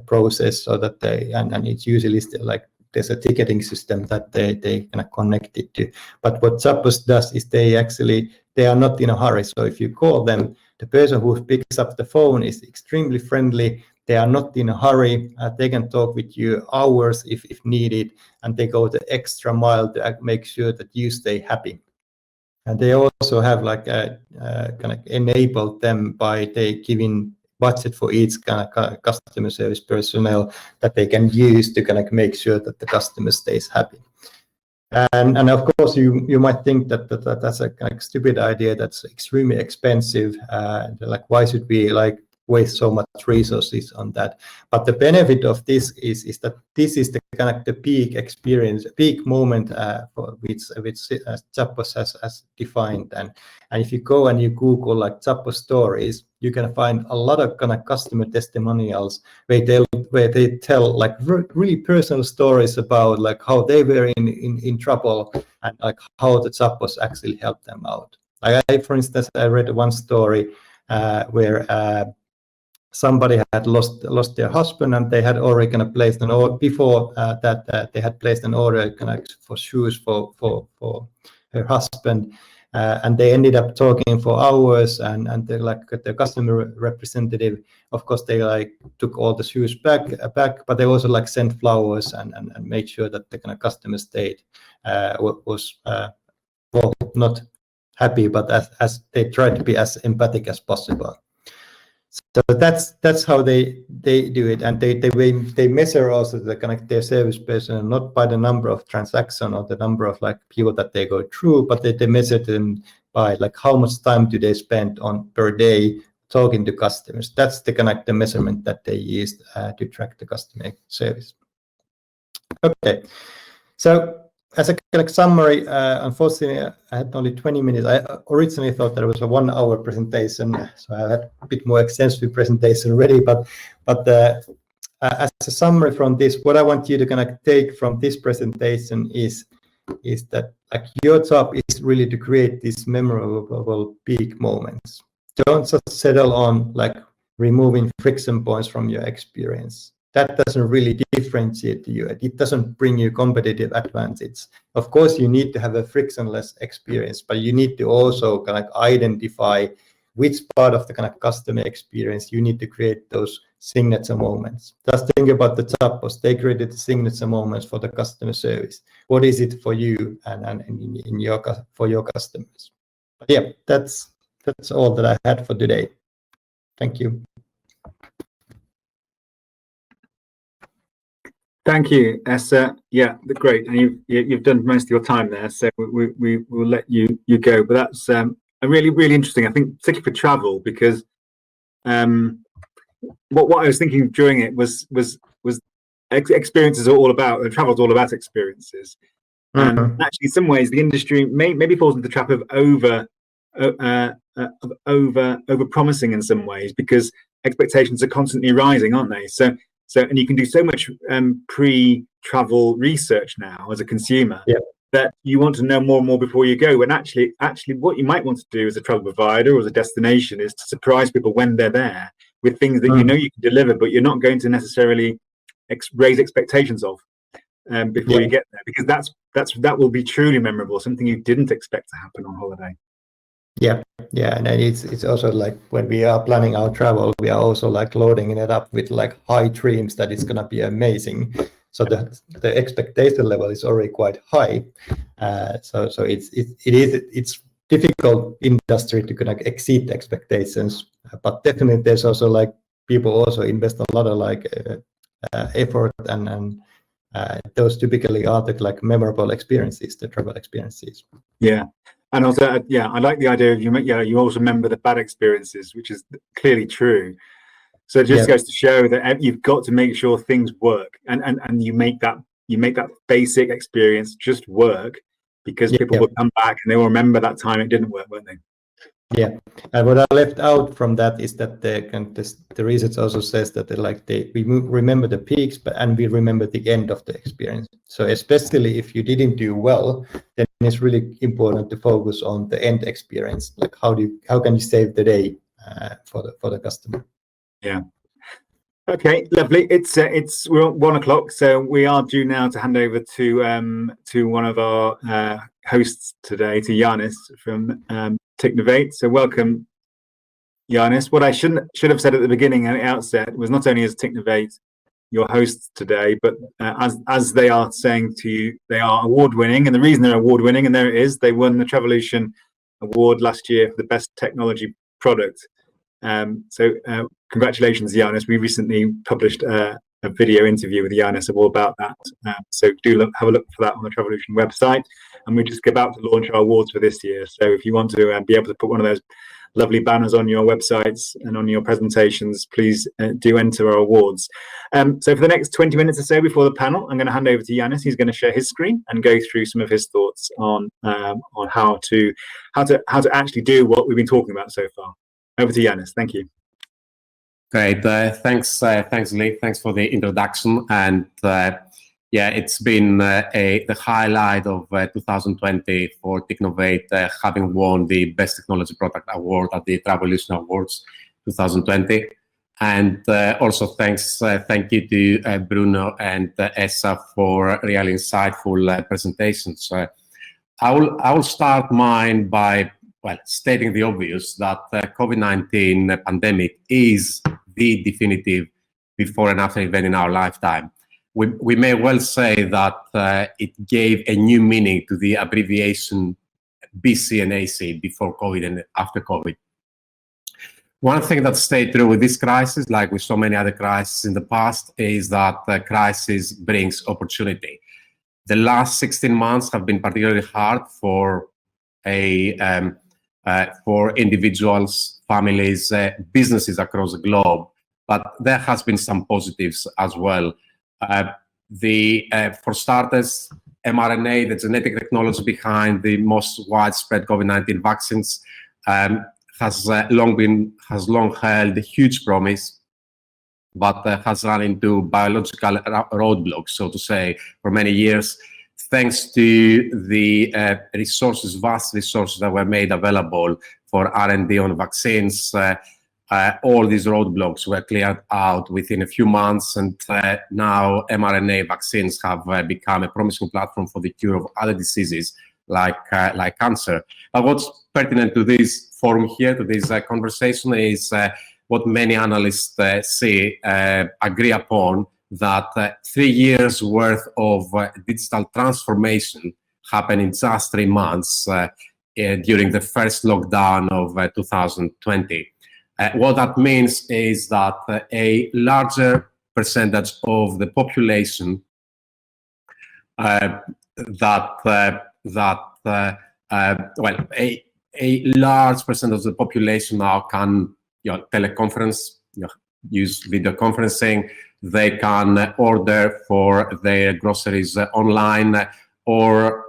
process, so that and it's usually still like there's a ticketing system that they kind of connect it to. But what Zappos does is they are not in a hurry. So if you call them, the person who picks up the phone is extremely friendly. They are not in a hurry. They can talk with you hours if needed, and they go the extra mile to make sure that you stay happy. And they also have like kind of enabled them by they giving budget for each kind of customer service personnel that they can use to kind of make sure that the customer stays happy. And of course you might think that's a kind of stupid idea, that's extremely expensive. Like why should we like waste so much resources on that? But the benefit of this is that this is the kind of the peak experience, peak moment for which Zappos has defined. And if you go and you Google like Zappos stories, you can find a lot of kind of customer testimonials where they tell like really personal stories about like how they were in trouble and like how the Zappos actually helped them out. Like for instance, I read one story where somebody had lost their husband, and they had already kind of placed an order before that. They had placed an order kind of for shoes for her husband, and they ended up talking for hours. And they like the customer representative, of course, they like took all the shoes back, but they also like sent flowers and made sure that the kind of customer state was well, not happy, but as they tried to be as empathic as possible. So that's how they do it, and they measure also the kind of their service personnel not by the number of transactions or the number of like people that they go through, but they measure them by like how much time do they spend on per day talking to customers. That's the kind of the measurement that they use to track the customer service. Okay, so as a kind of summary, unfortunately, I had only 20 minutes. I originally thought that it was a 1 hour presentation, so I had a bit more extensive presentation ready. But as a summary from this, what I want you to kind of take from this presentation is that like your job is really to create these memorable peak moments. Don't just settle on like removing friction points from your experience. That doesn't really differentiate you. It doesn't bring you competitive advantage. Of course, you need to have a frictionless experience, but you need to also kind of identify which part of the kind of customer experience you need to create those signature moments. Just think about the chatbots. They created the signature moments for the customer service. What is it for you and for your customers? But yeah, that's all that I had for today. Thank you. Thank you, Esa. Yeah, great. And you've done most of your time there, so we will let you go. But that's a really interesting. I think particularly for travel, because what I was thinking during it was experiences are all about, and travel is all about experiences. And actually, in some ways, the industry maybe falls into the trap of over promising in some ways, because expectations are constantly rising, aren't they? So and you can do so much pre-travel research now as a consumer, that you want to know more and more before you go. And actually, what you might want to do as a travel provider or as a destination is to surprise people when they're there with things that you know you can deliver, but you're not going to necessarily raise expectations of before you get there, because that will be truly memorable, something you didn't expect to happen on holiday. Yeah, and then it's also like when we are planning our travel, we are also like loading it up with like high dreams that it's gonna be amazing. So the expectation level is already quite high. So it's difficult industry to kind of exceed the expectations, but definitely there's also like people also invest a lot of like effort and those typically are the like memorable experiences, the travel experiences. Yeah. And also, I like the idea of you also remember the bad experiences, which is clearly true. So it just goes to show that you've got to make sure things work, and you make that basic experience just work, because people will come back and they will remember that time it didn't work, won't they? Yeah. And what I left out from that is that the research also says that we remember the peaks, and we remember the end of the experience. So especially if you didn't do well, then it's really important to focus on the end experience. Like how can you save the day for the customer? Yeah. Okay, lovely. We're at 1 o'clock, so we are due now to hand over to one of our hosts today, to Yannis from Innovating. So welcome, Yannis. What I should have said at the beginning and at the outset was, not only is Innovating your hosts today, but as they are saying to you, they are award-winning, and the reason they're award-winning, and there it is, they won the Travolution Award last year for the best technology product. So congratulations, Yannis. We recently published a video interview with Yannis all about that. So do have a look for that on the Travolution website. And we're just about to launch our awards for this year. So if you want to be able to put one of those lovely banners on your websites and on your presentations, please do enter our awards. So for the next 20 minutes or so before the panel, I'm going to hand over to Yannis. He's going to share his screen and go through some of his thoughts on how to actually do what we've been talking about so far. Over to Yannis. Thank you. Great. Thanks, Lee. Thanks for the introduction. And it's been the highlight of 2020 for Innovating, having won the Best Technology Product Award at the Travolution Awards 2020. And also thank you to Bruno and Esa for really insightful presentations. I will start mine by stating the obvious, that COVID-19 pandemic is the definitive before and after event in our lifetime. We may well say that it gave a new meaning to the abbreviation BC and AC, before COVID and after COVID. One thing that stayed true with this crisis, like with so many other crises in the past, is that the crisis brings opportunity. The last 16 months have been particularly hard for individuals, families, businesses across the globe, but there has been some positives as well. For starters, mRNA, the genetic technology behind the most widespread COVID-19 vaccines, has long held a huge promise, but has run into biological roadblocks, so to say, for many years. Thanks to the vast resources that were made available for R&D on vaccines, all these roadblocks were cleared out within a few months, and now mRNA vaccines have become a promising platform for the cure of other diseases like cancer. But what's pertinent to this forum here, to this conversation, is what many analysts agree upon, that 3 years worth of digital transformation happened in just 3 months during the first lockdown of 2020. What that means is that a larger percentage of the population a large percent of the population now can teleconference, use video conferencing. They can order for their groceries online or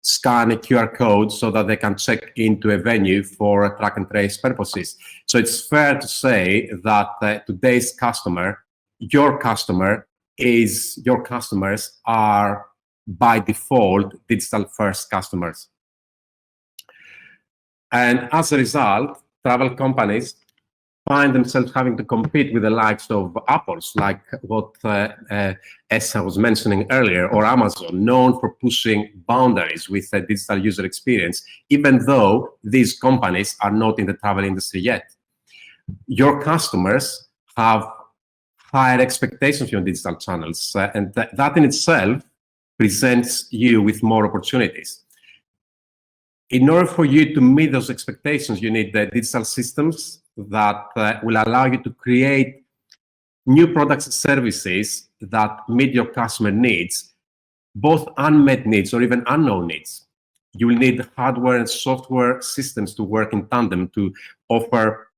scan a QR code so that they can check into a venue for track and trace purposes. So it's fair to say that today's customer, your customers are by default digital first customers. And as a result, travel companies find themselves having to compete with the likes of Apple's, like what Esa was mentioning earlier, or Amazon, known for pushing boundaries with a digital user experience, even though these companies are not in the travel industry yet. Your customers have higher expectations from digital channels, and that in itself presents you with more opportunities. In order for you to meet those expectations, you need the digital systems that will allow you to create new products and services that meet your customer needs, both unmet needs or even unknown needs. You will need hardware and software systems to work in tandem to offer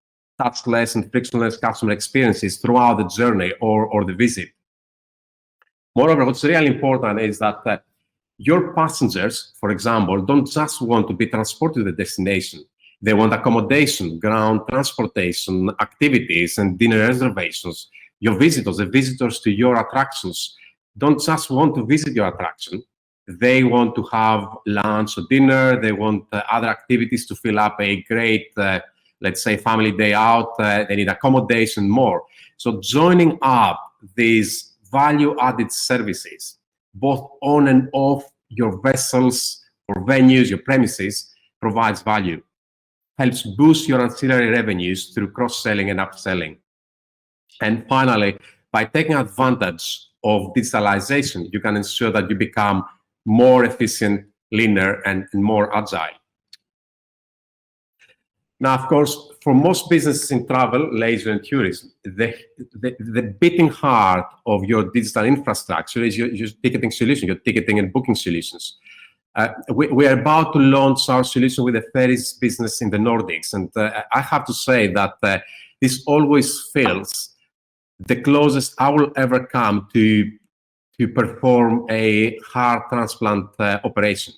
touchless and frictionless customer experiences throughout the journey or the visit. Moreover, what's really important is that your passengers, for example, don't just want to be transported to the destination. They want accommodation, ground transportation, activities, and dinner reservations. Your visitors, the visitors to your attractions, don't just want to visit your attraction. They want to have lunch or dinner. They want other activities to fill up a great, let's say, family day out. They need accommodation, more. So joining up these value-added services, both on and off your vessels or venues, your premises, provides value, helps boost your ancillary revenues through cross-selling and upselling. And finally, by taking advantage of digitalization, you can ensure that you become more efficient, leaner, and more agile. Now, of course, for most businesses in travel, leisure, and tourism, the beating heart of your digital infrastructure is your ticketing solution, your ticketing and booking solutions. We are about to launch our solution with the Ferries business in the Nordics, and I have to say that this always feels the closest I will ever come to perform a heart transplant operation.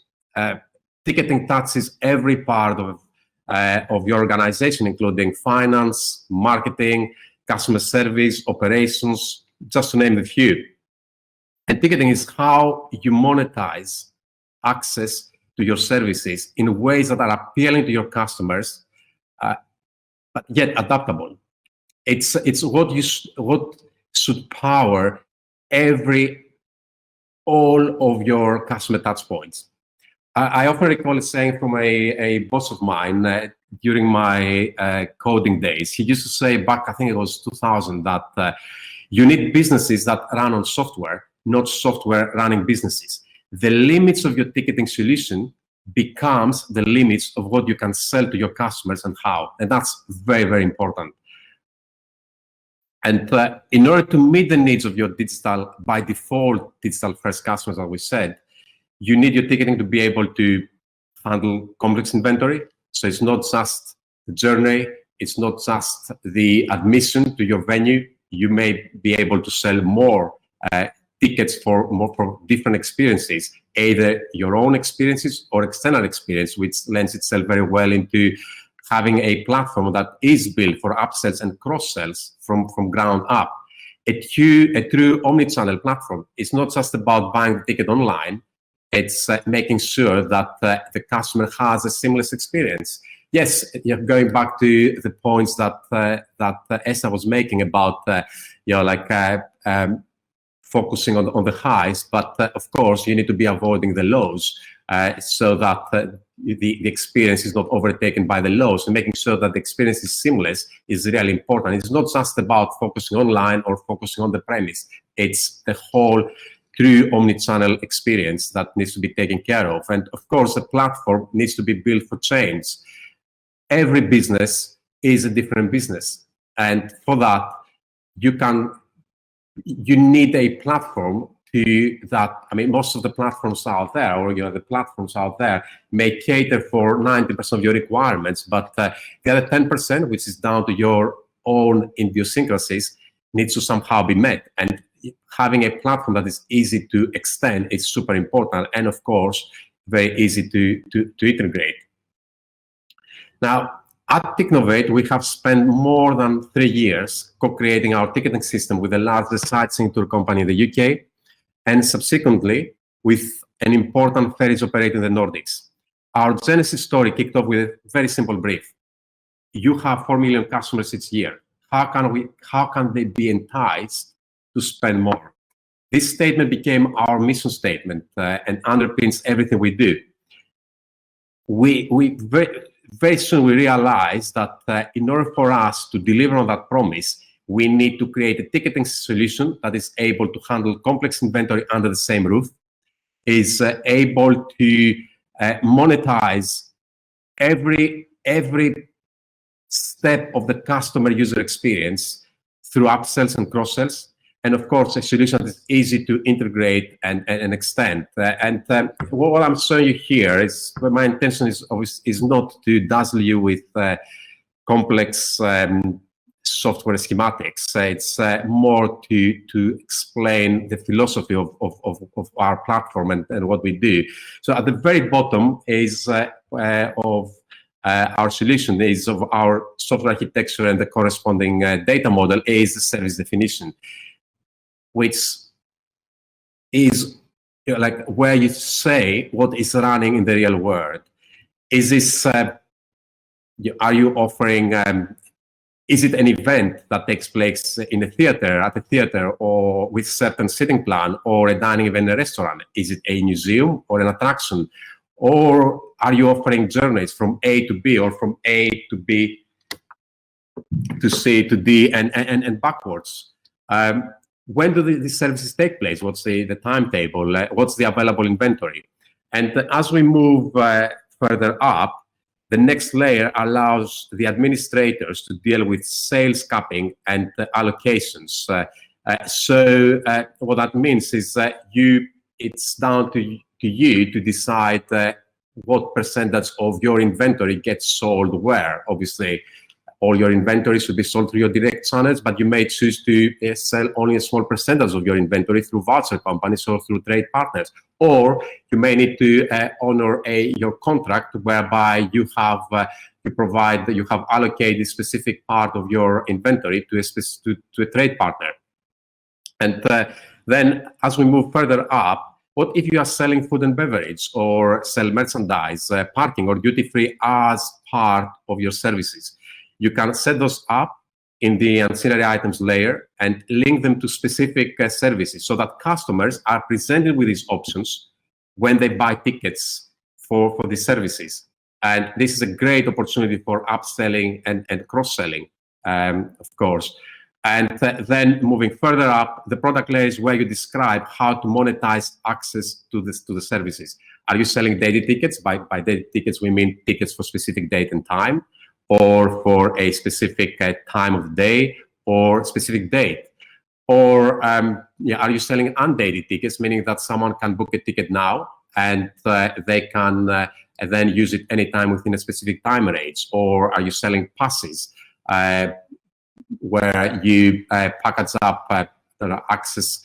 Ticketing touches every part of your organization, including finance, marketing, customer service, operations, just to name a few. And ticketing is how you monetize access to your services in ways that are appealing to your customers, but yet adaptable. It's what should power all of your customer touch points. I often recall a saying from a boss of mine during my coding days. He used to say back, I think it was 2000, that you need businesses that run on software, not software running businesses. The limits of your ticketing solution becomes the limits of what you can sell to your customers and how. And that's very, very important. And in order to meet the needs of your digital, by default, digital first customers, as we said, you need your ticketing to be able to handle complex inventory. So it's not just the journey, it's not just the admission to your venue. You may be able to sell more tickets for different experiences, either your own experiences or external experience, which lends itself very well into having a platform that is built for upsells and cross-sells from ground up. A true omni-channel platform is not just about buying the ticket online. It's making sure that the customer has a seamless experience. Yes, you're going back to the points that Esa was making about, focusing on the highs, but of course you need to be avoiding the lows so that the experience is not overtaken by the lows, and making sure that the experience is seamless is really important. It's not just about focusing online or focusing on the premise. It's the whole true omni-channel experience that needs to be taken care of. And of course, the platform needs to be built for change. Every business is a different business. And for that, you need a platform I mean, most of the platforms out there, or the platforms out there may cater for 90% of your requirements, but the other 10%, which is down to your own idiosyncrasies, needs to somehow be met. And having a platform that is easy to extend is super important, and of course, very easy to integrate. Now, at Innovating, we have spent more than 3 years co-creating our ticketing system with the largest sightseeing tour company in the UK, and subsequently with an important ferries operator in the Nordics. Our genesis story kicked off with a very simple brief. You have 4 million customers each year. How can they be enticed to spend more? This statement became our mission statement and underpins everything we do. Very soon we realized that in order for us to deliver on that promise, we need to create a ticketing solution that is able to handle complex inventory under the same roof, is able to monetize every step of the customer user experience through upsells and cross-sells, and of course a solution that is easy to integrate and extend. What I'm showing you here is, my intention is not to dazzle you with complex software schematics. It's more to explain the philosophy of our platform and what we do. So at the very bottom is of our solution, is of our software architecture, and the corresponding data model is the service definition, which is like where you say what is running in the real world. Is this, are you offering, is it an event that takes place in a theater, at a theater, or with certain sitting plan, or a dining event in a restaurant? Is it a museum or an attraction? Or are you offering journeys from A to B, or from A to B to C to D and backwards? When do these services take place? What's the timetable? What's the available inventory? And as we move further up, the next layer allows the administrators to deal with sales capping and allocations. So what that means is that it's down to you to decide what percentage of your inventory gets sold where. Obviously, all your inventory should be sold through your direct channels, but you may choose to sell only a small percentage of your inventory through voucher companies or through trade partners. Or you may need to honor your contract, whereby you have allocated a specific part of your inventory to a trade partner. And then as we move further up, what if you are selling food and beverage, or sell merchandise, parking, or duty-free as part of your services? You can set those up in the ancillary items layer and link them to specific services, so that customers are presented with these options when they buy tickets for the services. And this is a great opportunity for upselling and cross-selling, of course. And then moving further up, the product layer is where you describe how to monetize access to the services. Are you selling daily tickets? By daily tickets, we mean tickets for specific date and time, or for a specific time of day or specific date? Or are you selling undated tickets, meaning that someone can book a ticket now and they can then use it anytime within a specific time range? Or are you selling passes, where you package up access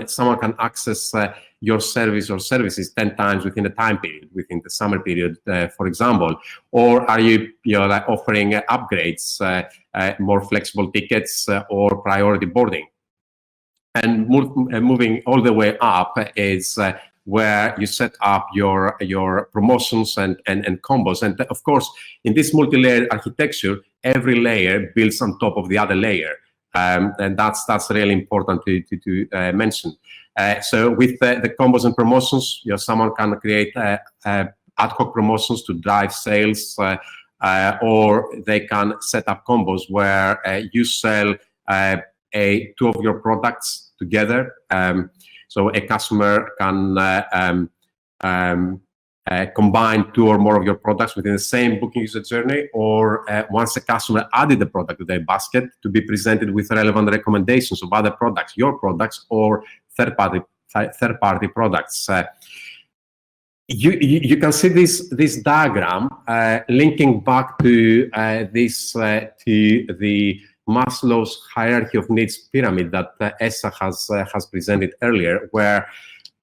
someone can access your service or services 10 times within a time period, within the summer period, for example? Or are you offering upgrades, more flexible tickets, or priority boarding? And moving all the way up is where you set up your promotions and combos. And of course, in this multi-layer architecture, every layer builds on top of the other layer. And that's really important to mention. So with the combos and promotions, someone can create ad hoc promotions to drive sales, or they can set up combos where you sell two of your products together. So a customer can combine two or more of your products within the same booking user journey, or once a customer added the product to their basket, to be presented with relevant recommendations of other products, your products, or third-party products. You can see this diagram linking back to the Maslow's hierarchy of needs pyramid that Esa has presented earlier, where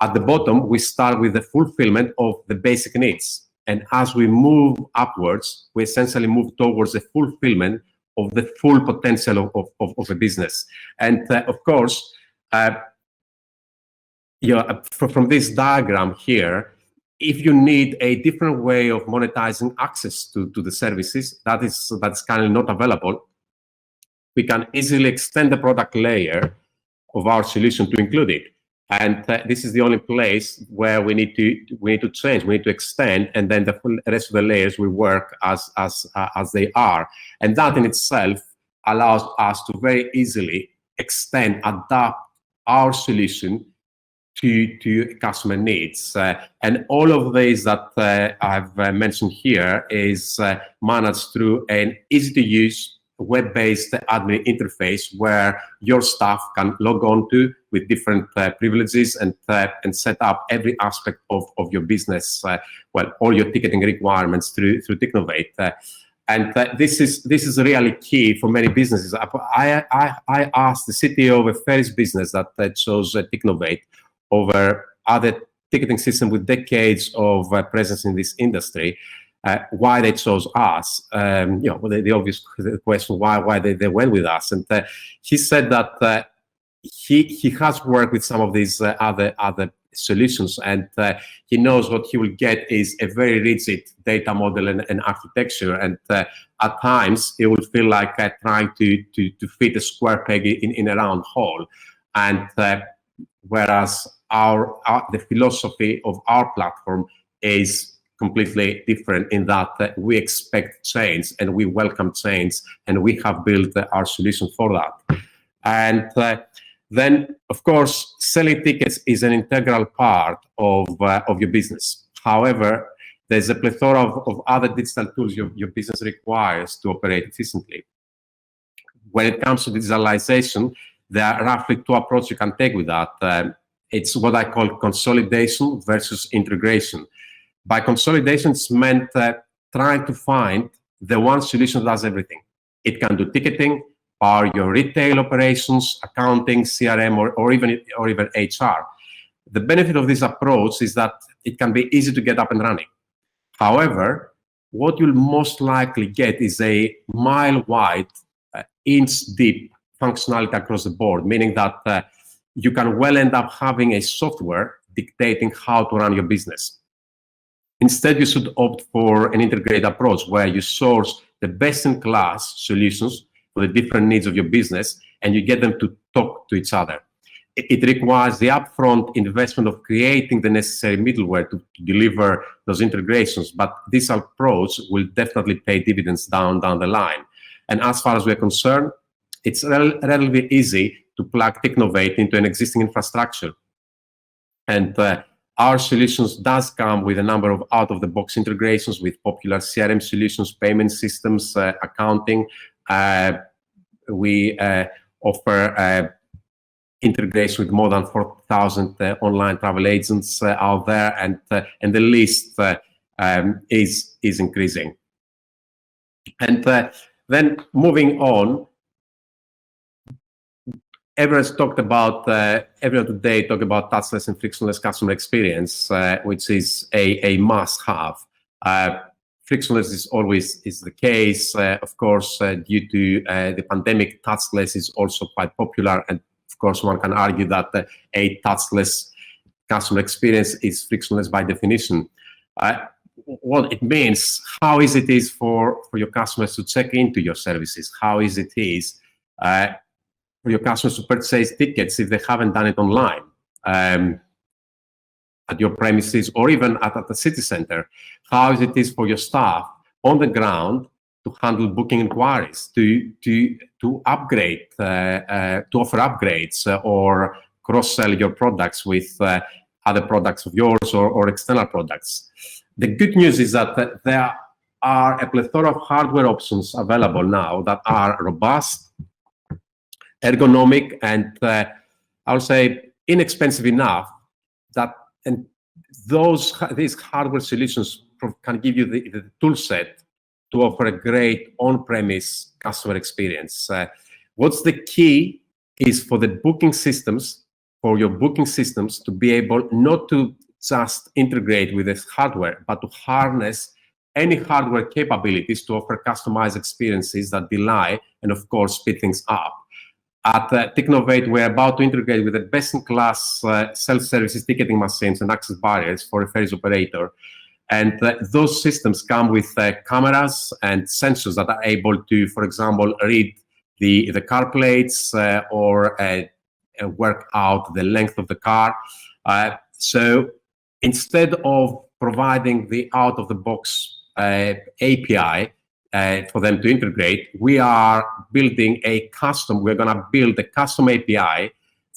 at the bottom we start with the fulfillment of the basic needs, and as we move upwards, we essentially move towards the fulfillment of the full potential of a business. And of course, from this diagram here, if you need a different way of monetizing access to the services that's currently not available, we can easily extend the product layer of our solution to include it. And this is the only place where we need to change, we need to extend, and then the rest of the layers will work as they are. And that in itself allows us to very easily extend, adapt our solution to customer needs. And all of these that I've mentioned here is managed through an easy-to-use web-based admin interface where your staff can log on to with different privileges and set up every aspect of your business, all your ticketing requirements through Technovate. And this is really key for many businesses. I asked the CTO of a Ferries business that chose Technovate over other ticketing system with decades of presence in this industry, why they chose us. The obvious question, why they went with us. And he said that he has worked with some of these other solutions, and he knows what he will get is a very rigid data model and architecture, and at times it will feel like trying to fit a square peg in a round hole. And whereas the philosophy of our platform is completely different in that we expect change and we welcome change, and we have built our solution for that. And then, of course, selling tickets is an integral part of your business. However, there's a plethora of other digital tools your business requires to operate efficiently. When it comes to digitalization, there are roughly two approaches you can take with that. It's what I call consolidation versus integration. By consolidation, it's meant trying to find the one solution that does everything. It can do ticketing, power your retail operations, accounting, CRM, or even HR. The benefit of this approach is that it can be easy to get up and running. However, what you'll most likely get is a mile-wide, inch-deep functionality across the board, meaning that you can well end up having a software dictating how to run your business. Instead, you should opt for an integrated approach where you source the best-in-class solutions for the different needs of your business, and you get them to talk to each other. It requires the upfront investment of creating the necessary middleware to deliver those integrations, but this approach will definitely pay dividends down the line. And as far as we're concerned, it's relatively easy to plug Technovate into an existing infrastructure. And our solutions does come with a number of out-of-the-box integrations with popular CRM solutions, payment systems, accounting. We offer integration with more than 4,000 online travel agents out there, and the list is increasing. And then moving on, everyone today talked about touchless and frictionless customer experience, which is a must-have. Frictionless is always the case. Of course, due to the pandemic, touchless is also quite popular, and of course, one can argue that a touchless customer experience is frictionless by definition. What it means, how easy it is for your customers to check into your services, how easy it is for your customers to purchase tickets if they haven't done it online at your premises or even at the city center. How it is for your staff on the ground to handle booking inquiries, to upgrade, to offer upgrades or cross-sell your products with other products of yours or external products. The good news is that there are a plethora of hardware options available now that are robust, ergonomic, and I would say inexpensive enough that these hardware solutions can give you the tool set to offer a great on-premise customer experience. What's the key is for the booking systems, for your booking systems to be able not to just integrate with this hardware, but to harness any hardware capabilities to offer customized experiences that delight and, of course, speed things up. At Technovate, we're about to integrate with the best-in-class self-services ticketing machines and access barriers for a ferries operator. And those systems come with cameras and sensors that are able to, for example, read the car plates or work out the length of the car. So instead of providing the out-of-the-box API for them to integrate, we are building we're going to build a custom API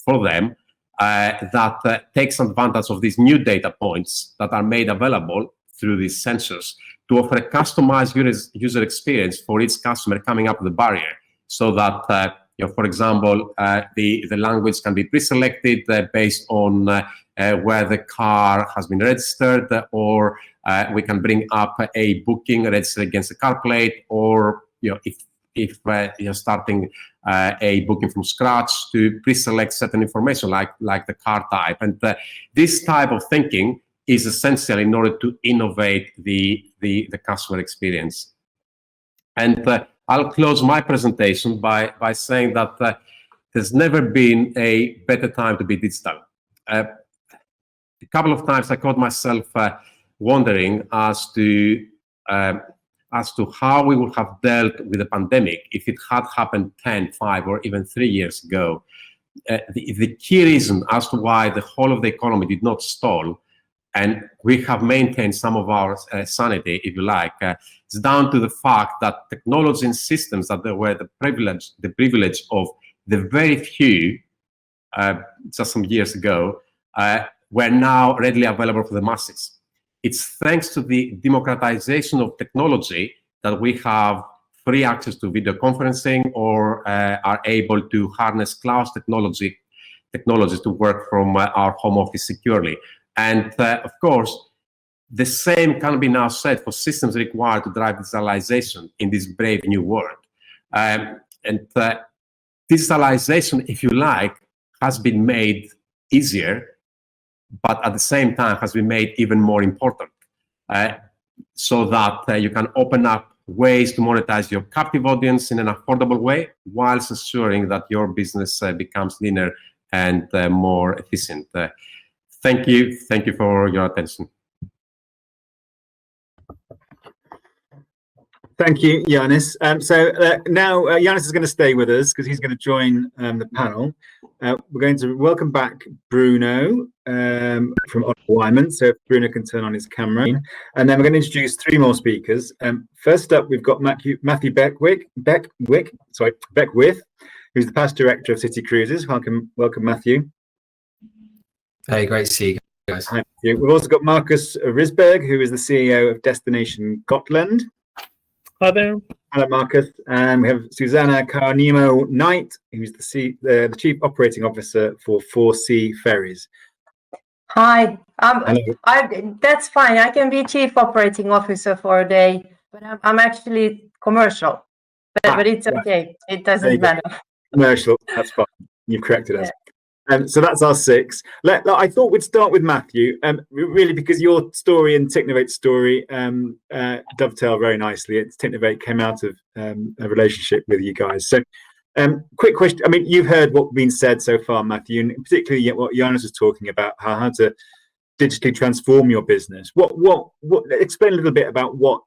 for them that takes advantage of these new data points that are made available through these sensors to offer a customized user experience for each customer coming up with the barrier, so that for example, the language can be pre-selected based on where the car has been registered, or we can bring up a booking registered against a car plate, or if you're starting a booking from scratch, to pre-select certain information like the car type. And this type of thinking is essential in order to innovate the customer experience. And I'll close my presentation by saying that there's never been a better time to be digital. A couple of times I caught myself wondering as to how we would have dealt with the pandemic if it had happened 10, 5, or even 3 years ago. The key reason as to why the whole of the economy did not stall, and we have maintained some of our sanity, if you like, it's down to the fact that technology and systems that were the privilege of the very few just some years ago were now readily available for the masses. It's thanks to the democratization of technology that we have free access to video conferencing, or are able to harness cloud technologies to work from our home office securely. And of course, the same can be now said for systems required to drive digitalization in this brave new world. And digitalization, if you like, has been made easier, but at the same time has been made even more important, so that you can open up ways to monetize your captive audience in an affordable way, whilst ensuring that your business becomes leaner and more efficient. Thank you for your attention. Thank you, Yannis. So now Yannis is going to stay with us because he's going to join the panel. We're going to welcome back Bruno from Oliver Wyman. So if Bruno can turn on his camera. And then we're going to introduce 3 more speakers. First up, we've got Matthew Beckwith, who's the past director of City Cruises. Welcome, Matthew. Hey, great to see you guys. Hi, Matthew. We've also got Marcus Risberg, who is the CEO of Destination Gotland. Hi there. Hello, Marcus. And we have Susanna Carnimo Knight, who's the Chief Operating Officer for 4C Ferries. Hi. That's fine. I can be Chief Operating Officer for a day, but I'm actually commercial. But it's okay. Right. It doesn't matter. Commercial. That's fine. You've corrected us. So that's our 6. I thought we'd start with Matthew, really because your story and Technovate's story dovetail very nicely. Technovate came out of a relationship with you guys. So quick question. I mean, you've heard what's been said so far, Matthew, and particularly what Yannis was talking about, how to digitally transform your business. What explain a little bit about what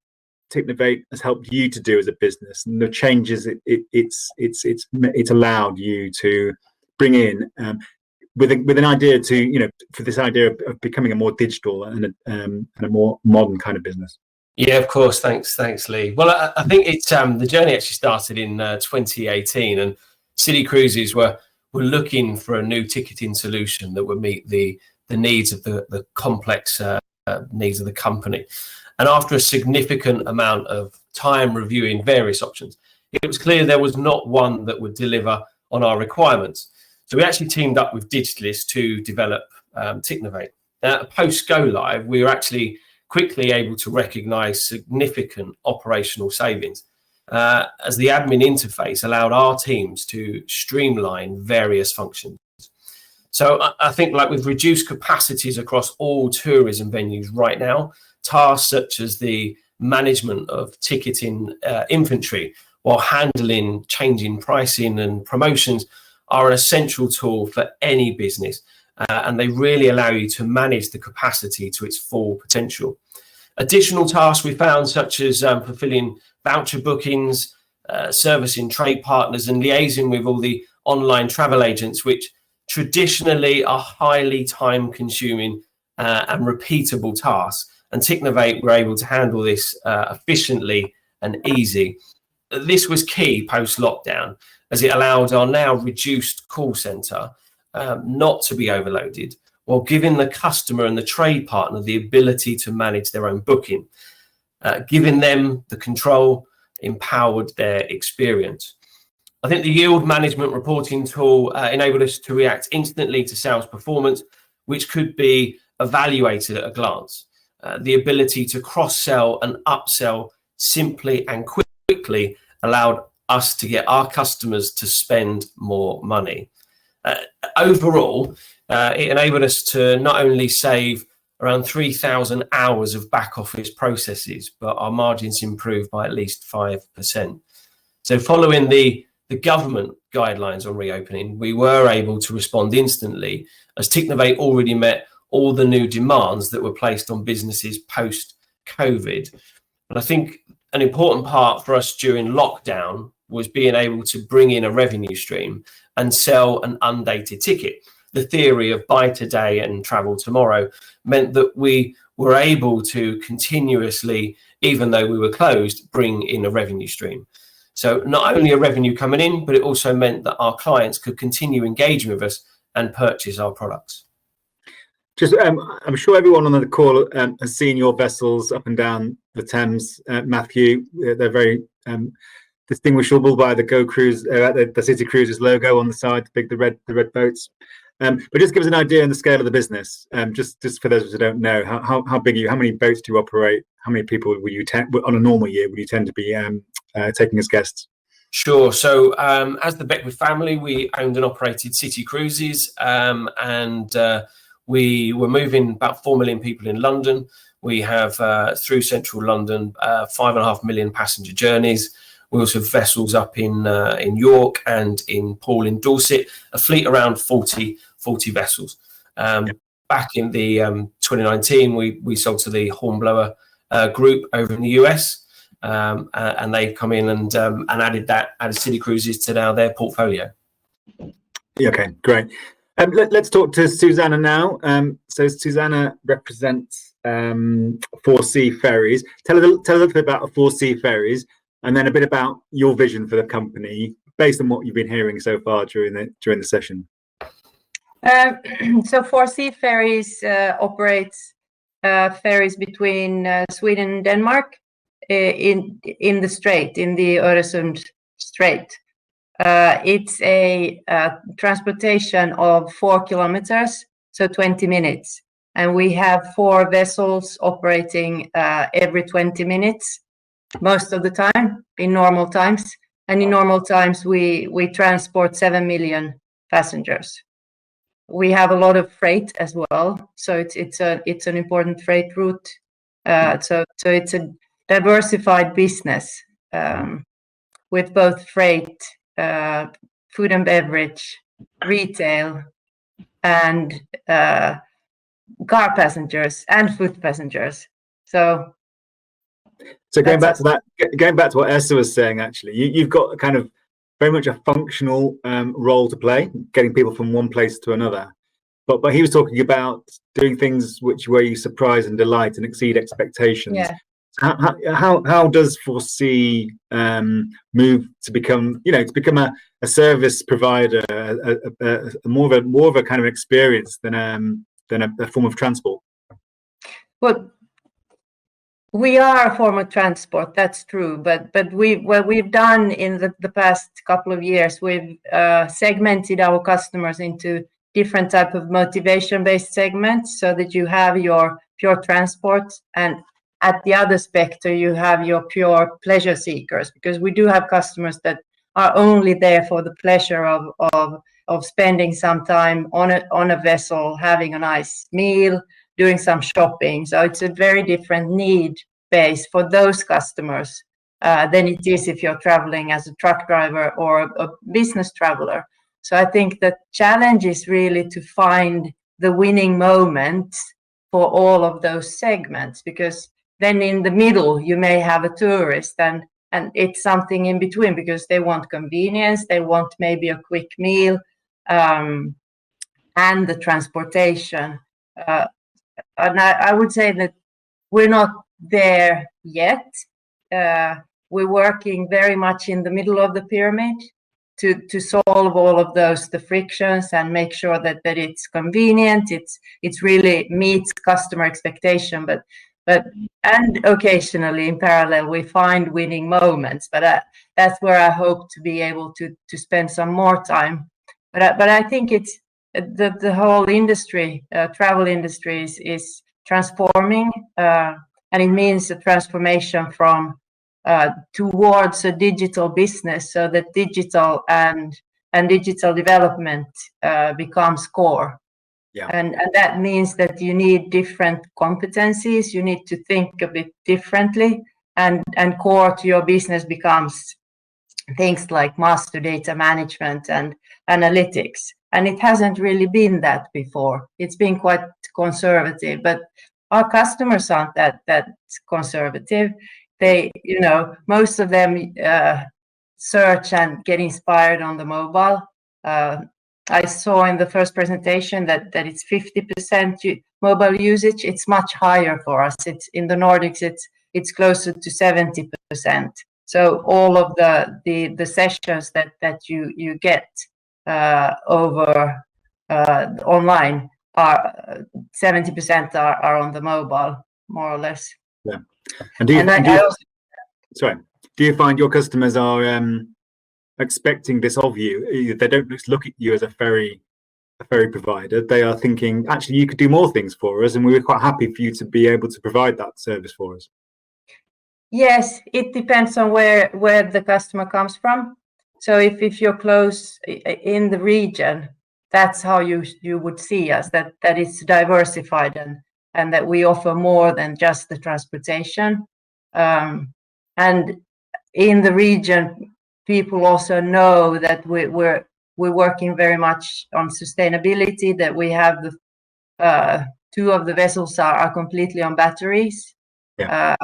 Technovate has helped you to do as a business, and the changes it's allowed you to bring in with an idea to for this idea of becoming a more digital and a more modern kind of business. Yeah, of course. Thanks, Lee. Well, I think it's the journey actually started in 2018, and City Cruises were looking for a new ticketing solution that would meet the needs of the complex needs of the company. And after a significant amount of time reviewing various options, it was clear there was not one that would deliver on our requirements. So we actually teamed up with Digitalist to develop Technovate. Post go live, we were actually quickly able to recognize significant operational savings as the admin interface allowed our teams to streamline various functions. So I think we've reduced capacities across all tourism venues right now. Tasks such as the management of ticketing inventory while handling changing pricing and promotions are an essential tool for any business, and they really allow you to manage the capacity to its full potential. Additional tasks we found, such as fulfilling voucher bookings, servicing trade partners, and liaising with all the online travel agents, which traditionally are highly time-consuming and repeatable tasks. And Technovate were able to handle this efficiently and easy. This was key post-lockdown, as it allowed our now reduced call centre not to be overloaded, while giving the customer and the trade partner the ability to manage their own booking. Giving them the control empowered their experience. I think the yield management reporting tool enabled us to react instantly to sales performance, which could be evaluated at a glance. The ability to cross-sell and upsell simply and quickly allowed us to get our customers to spend more money. Overall, it enabled us to not only save around 3,000 hours of back office processes, but our margins improved by at least 5%. So following the government guidelines on reopening, we were able to respond instantly, as Technovate already met all the new demands that were placed on businesses post-COVID. But I think an important part for us during lockdown was being able to bring in a revenue stream and sell an undated ticket. The theory of buy today and travel tomorrow meant that we were able to continuously, even though we were closed, bring in a revenue stream. So not only a revenue coming in, but it also meant that our clients could continue engaging with us and purchase our products. Just, I'm sure everyone on the call has seen your vessels up and down the Thames, Matthew. They're very distinguishable by the Go Cruise, the City Cruises logo on the side, the red boats. But just give us an idea on the scale of the business. Just for those who don't know, how big are you? How many boats do you operate? How many people will you on a normal year would you tend to be taking as guests? Sure. So as the Beckwith family, we owned and operated City Cruises, and we were moving about 4 million people in London. We have, through central London, 5.5 million passenger journeys. We also have vessels up in York and in Poole in Dorset, a fleet around 40 vessels. Back in the 2019, we sold to the Hornblower group over in the US, and they've come in and added City Cruises to now their portfolio. Okay, great. Let's talk to Susanna now. So Susanna represents 4C Ferries. Tell us a little bit about 4C Ferries, and then a bit about your vision for the company based on what you've been hearing so far during the session. So 4C Ferries operates ferries between Sweden and Denmark in the strait, in the Öresund Strait. It's a transportation of 4 kilometers, so 20 minutes. And we have 4 vessels operating every 20 minutes, most of the time, in normal times. And in normal times, we transport 7 million passengers. We have a lot of freight as well, so it's an important freight route. So it's a diversified business with both freight, food and beverage, retail, and car passengers and foot passengers. So So going back to what Esa was saying, actually, you've got a kind of very much a functional role to play, getting people from one place to another. But he was talking about doing things where you surprise and delight and exceed expectations. Yeah. How does Foresee move to become a service provider, more of a kind of experience than a form of transport? Well, we are a form of transport, that's true. But what we've done in the past couple of years, we've segmented our customers into different type of motivation-based segments, so that you have your pure transport, and at the other spectrum you have your pure pleasure seekers, because we do have customers that are only there for the pleasure of spending some time on a vessel, having a nice meal, doing some shopping. So it's a very different need base for those customers than it is if you're traveling as a truck driver or a business traveler. So I think the challenge is really to find the winning moment for all of those segments, because then in the middle you may have a tourist, and it's something in between, because they want convenience, they want maybe a quick meal, and the transportation. And I would say that we're not there yet. We're working very much in the middle of the pyramid to solve all of the frictions and make sure that it's convenient, it's really meets customer expectation, but and occasionally in parallel we find winning moments. But that's where I hope to be able to spend some more time. But I think it's the whole industry, travel industry is transforming, and it means a transformation from towards a digital business, so that digital and digital development becomes core. Yeah. And that means that you need different competencies, you need to think a bit differently, and core to your business becomes things like master data management and analytics. And it hasn't really been that before. It's been quite conservative, but our customers aren't that conservative. They, most of them search and get inspired on the mobile. I saw in the first presentation that it's 50% mobile usage. It's much higher for us. It's in the Nordics. It's closer to 70%. So all of the sessions that you get over online are 70% are on the mobile, more or less. Yeah. And do you find your customers are expecting this of you? They don't just look at you as a ferry provider. They are thinking, actually, you could do more things for us, and we were quite happy for you to be able to provide that service for us. Yes, it depends on where the customer comes from. So if you're close in the region, that's how you would see us, that it's diversified and that we offer more than just the transportation. And in the region, people also know that we're working very much on sustainability, that we have the 2 of the vessels are completely on batteries. Yeah.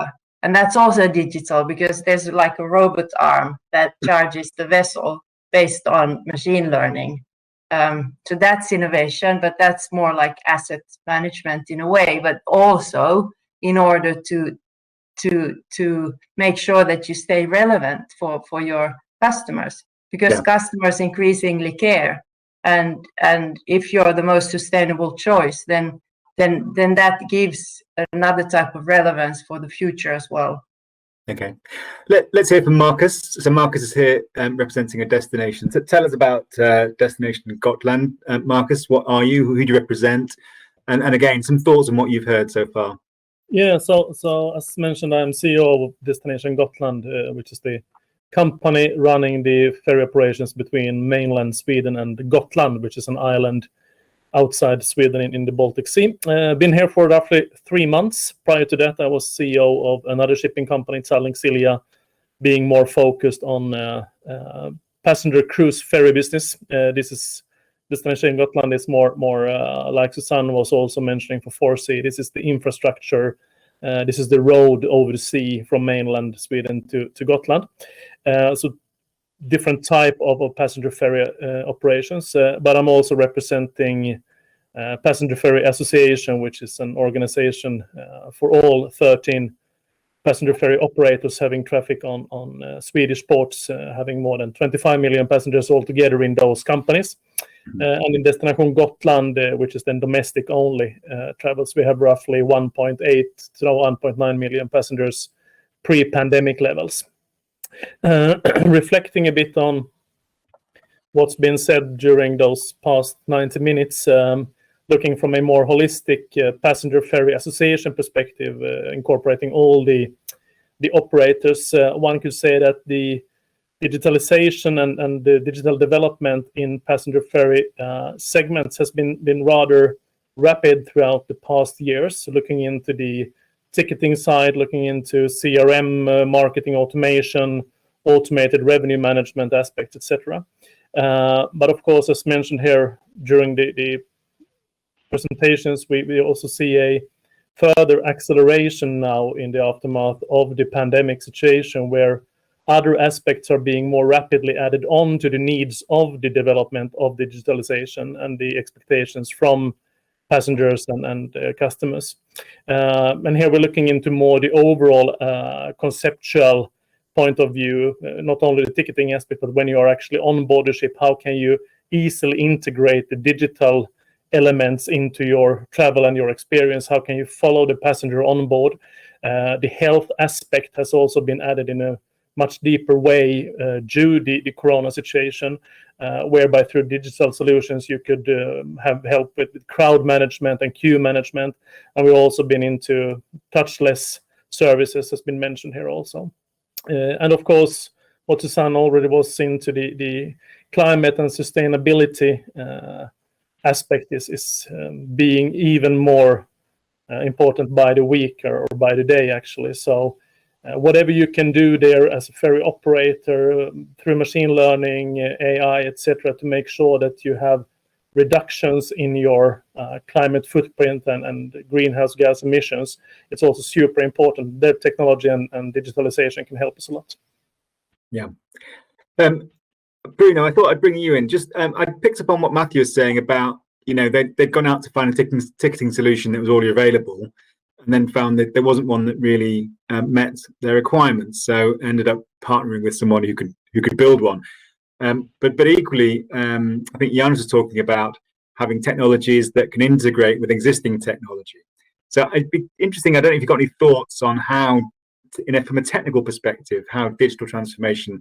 And that's also digital, because there's like a robot arm that charges the vessel based on machine learning. So that's innovation, but that's more like asset management in a way, but also in order to make sure that you stay relevant for your customers, because customers increasingly care. And if you're the most sustainable choice, then that gives another type of relevance for the future as well. Okay, let's hear from Marcus. So Marcus is here representing a destination. So tell us about Destination Gotland. Marcus, what are you? Who do you represent? And again, some thoughts on what you've heard so far. Yeah, so as mentioned, I'm CEO of Destination Gotland, which is the company running the ferry operations between mainland Sweden and Gotland, which is an island outside Sweden in the Baltic Sea. Been here for roughly 3 months. Prior to that, I was CEO of another shipping company, Tallink Silja, being more focused on passenger cruise ferry business. This is Destination Gotland is more like Susanne was also mentioning for Foresee. This is the infrastructure This is the road over the sea from mainland Sweden to Gotland. So different type of passenger ferry operations, but I'm also representing Passenger Ferry Association, which is an organization for all 13 passenger ferry operators having traffic on Swedish ports, having more than 25 million passengers altogether in those companies. And in Destination Gotland, which is then domestic only travels, we have roughly 1.8 to 1.9 million passengers pre-pandemic levels. Reflecting a bit on what's been said during those past 90 minutes, looking from a more holistic passenger ferry association perspective, incorporating all the operators, one could say that the digitalization and the digital development in passenger ferry segments has been rather rapid throughout the past years. So looking into the ticketing side, looking into CRM, marketing automation, automated revenue management aspects, etc. But of course, as mentioned here during the presentations, we also see a further acceleration now in the aftermath of the pandemic situation, where other aspects are being more rapidly added on to the needs of the development of digitalization and the expectations from passengers and customers. And here we're looking into more the overall conceptual point of view, not only the ticketing aspect, but when you are actually on board the ship, how can you easily integrate the digital elements into your travel and your experience? How can you follow the passenger on board? The health aspect has also been added in a much deeper way due to the corona situation, whereby through digital solutions you could have help with crowd management and queue management. And we've also been into touchless services, has been mentioned here also. And of course, what Susanne already was into the climate and sustainability aspect is being even more important by the week or by the day, actually. So whatever you can do there as a ferry operator through machine learning, AI, etc., to make sure that you have reductions in your climate footprint and greenhouse gas emissions, it's also super important. That technology and digitalization can help us a lot. Yeah. Bruno, I thought I'd bring you in. Just I picked up on what Matthew was saying about, they'd gone out to find a ticketing solution that was already available, and then found that there wasn't one that really met their requirements. So ended up partnering with someone who could build one. But equally, I think Jan was talking about having technologies that can integrate with existing technology. So it'd be interesting. I don't know if you've got any thoughts on how, from a technical perspective, how digital transformation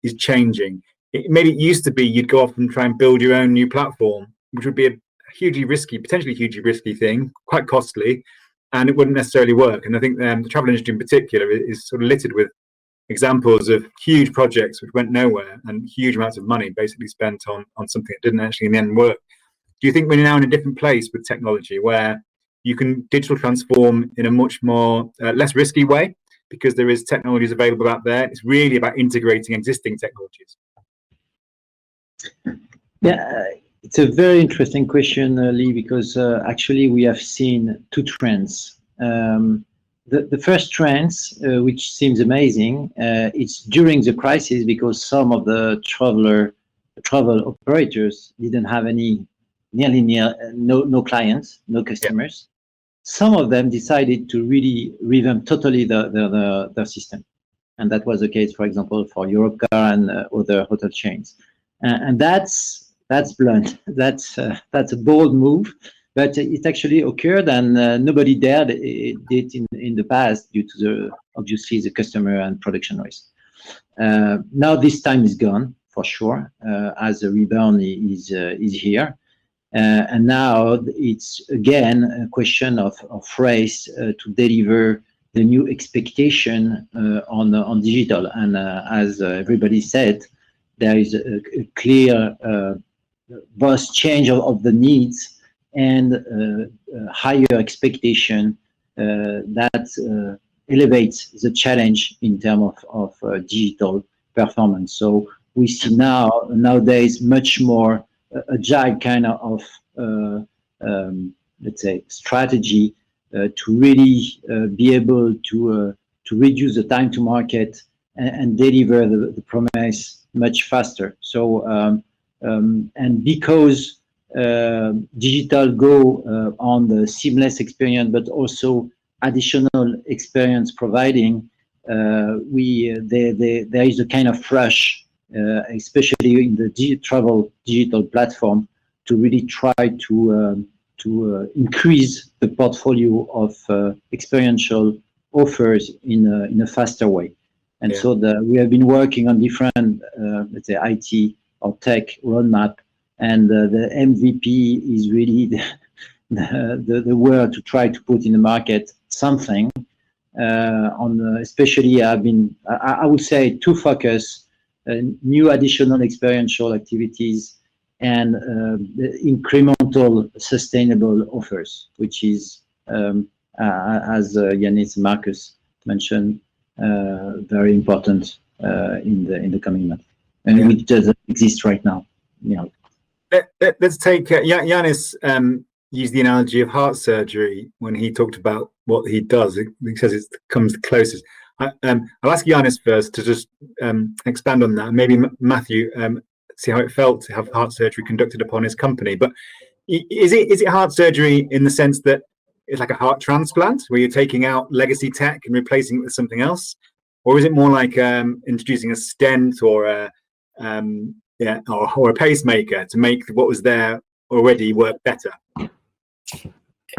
is changing. Maybe it used to be you'd go off and try and build your own new platform, which would be a potentially hugely risky thing, quite costly, and it wouldn't necessarily work. And I think the travel industry in particular is sort of littered with examples of huge projects which went nowhere and huge amounts of money basically spent on something that didn't actually in the end work. Do you think we're now in a different place with technology where you can digital transform in a much more less risky way because there is technologies available out there? It's really about integrating existing technologies. Yeah, it's a very interesting question, Lee, because actually we have seen two trends. The first trend, which seems amazing, it's during the crisis, because some of the travel operators didn't have no clients, no customers. Yeah. Some of them decided to really revamp totally their system, and that was the case, for example, for Europcar and other hotel chains. And that's blunt. That's a bold move. But it actually occurred, and nobody dared it in the past due to obviously the customer and production risk. Now this time is gone for sure, as the rebound is here, and now it's again a question of race to deliver the new expectation on digital. And as everybody said, there is a clear both change of the needs and higher expectation that elevates the challenge in terms of digital performance. So we see nowadays much more agile kind of let's say strategy to really be able to reduce the time to market and deliver the promise much faster. So and because digital go on the seamless experience, but also additional experience providing, there is a kind of rush, especially in the travel digital platform, to really try to increase the portfolio of experiential offers in a faster way. And so we have been working on different, let's say, IT or tech roadmap, and the MVP is really the word to try to put in the market something on, especially I would say to focus new additional experiential activities and incremental sustainable offers, which is, as Yanis Marcus mentioned, very important in the coming months, and which doesn't exist right now. Let's take Yanis used the analogy of heart surgery when he talked about what he does. He says it comes the closest. I'll ask Yanis first to just expand on that. Maybe Matthew, see how it felt to have heart surgery conducted upon his company. But is it heart surgery in the sense that it's like a heart transplant where you're taking out legacy tech and replacing it with something else, or is it more like introducing a stent or a pacemaker to make what was there already work better?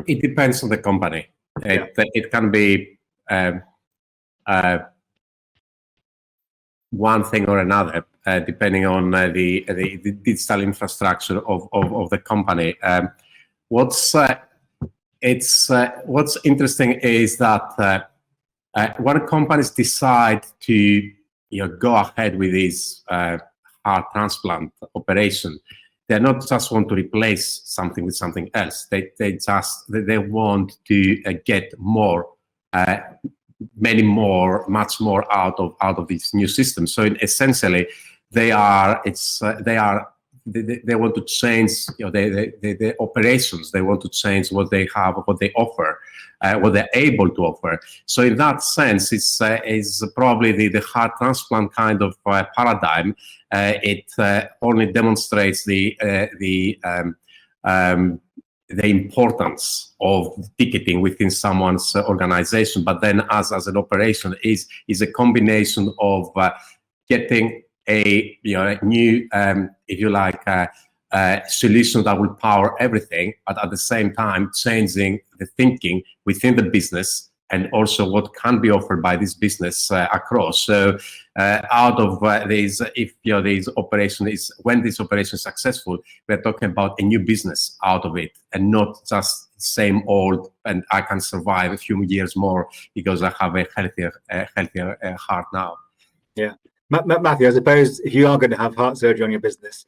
It depends on the company. It can be one thing or another, depending on the digital infrastructure of the company. What's interesting is that when companies decide to go ahead with this heart transplant operation, they not just want to replace something with something else. They want to get more, much more out of this new system. So essentially, they want to change the operations. They want to change what they have, what they offer, what they're able to offer. So in that sense, it's probably the heart transplant kind of paradigm. It only demonstrates the importance of ticketing within someone's organization, but then as an operation is a combination of getting a new, if you like, solution that will power everything, but at the same time changing the thinking within the business and also what can be offered by this business across. So out of these, if this operation is, when this operation is successful, we're talking about a new business out of it, and not just same old, and I can survive a few years more because I have a healthier heart now. Yeah. Matthew, I suppose if you are going to have heart surgery on your business,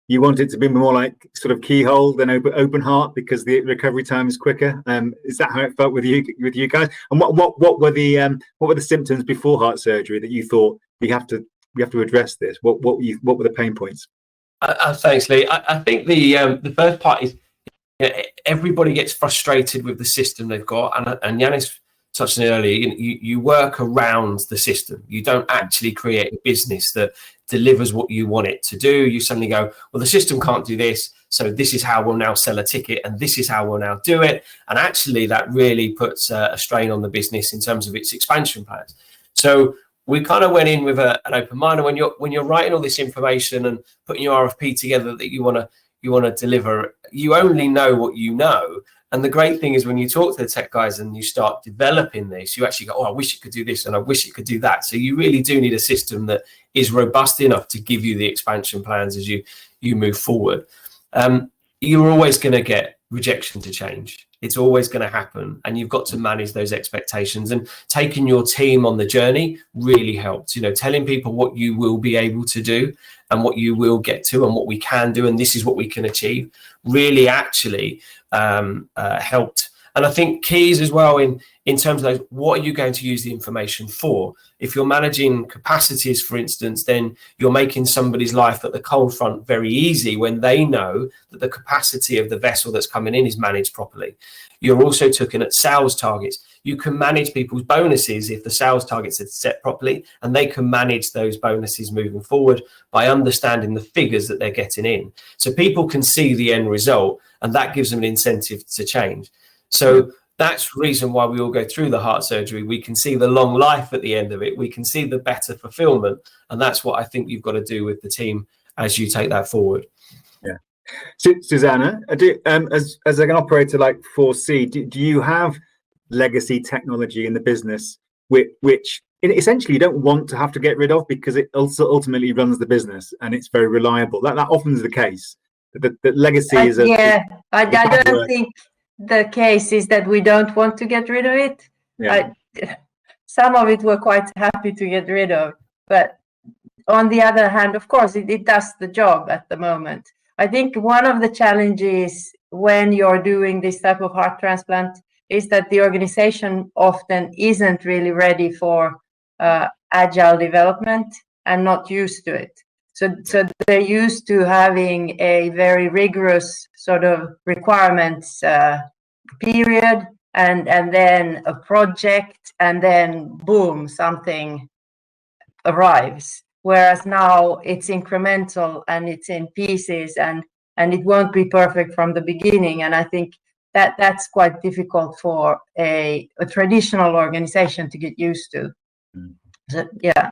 you want it to be more like sort of keyhole than open heart because the recovery time is quicker. Is that how it felt with you guys? And what were the symptoms before heart surgery that you thought we have to address this? What were the pain points? Thanks, Lee. I think the first part is everybody gets frustrated with the system they've got, and Yanis touched on it earlier. You work around the system. You don't actually create a business that delivers what you want it to do. You suddenly go, well, the system can't do this, so this is how we'll now sell a ticket, and this is how we'll now do it. And actually, that really puts a strain on the business in terms of its expansion plans. So we kind of went in with an open mind. And when you're writing all this information and putting your RFP together that you want to deliver, you only know what you know. And the great thing is when you talk to the tech guys and you start developing this, you actually go, oh, I wish it could do this and I wish it could do that. So you really do need a system that is robust enough to give you the expansion plans as you move forward. You're always going to get rejection to change. It's always going to happen. And you've got to manage those expectations. And taking your team on the journey really helped. Telling people what you will be able to do and what you will get to and what we can do and this is what we can achieve really actually helped And I think keys as well in terms of those, what are you going to use the information for? If you're managing capacities, for instance, then you're making somebody's life at the cold front very easy when they know that the capacity of the vessel that's coming in is managed properly. You're also looking at sales targets. You can manage people's bonuses if the sales targets are set properly, and they can manage those bonuses moving forward by understanding the figures that they're getting in. So people can see the end result, and that gives them an incentive to change. So that's the reason why we all go through the heart surgery. We can see the long life at the end of it. We can see the better fulfillment. And that's what I think you've got to do with the team as you take that forward. Yeah. Susanna, as an operator like 4C, do you have legacy technology in the business which essentially you don't want to have to get rid of because it also ultimately runs the business and it's very reliable? That often is the case. The legacy is I don't think the case is that we don't want to get rid of it. Yeah. Some of it we're quite happy to get rid of, but on the other hand, of course, it does the job at the moment. I think one of the challenges when you're doing this type of heart transplant is that the organization often isn't really ready for agile development and not used to it. So they're used to having a very rigorous sort of requirements period and then a project, and then boom, something arrives. Whereas now it's incremental and it's in pieces, and it won't be perfect from the beginning. And I think that's quite difficult for a traditional organization to get used to. So, yeah.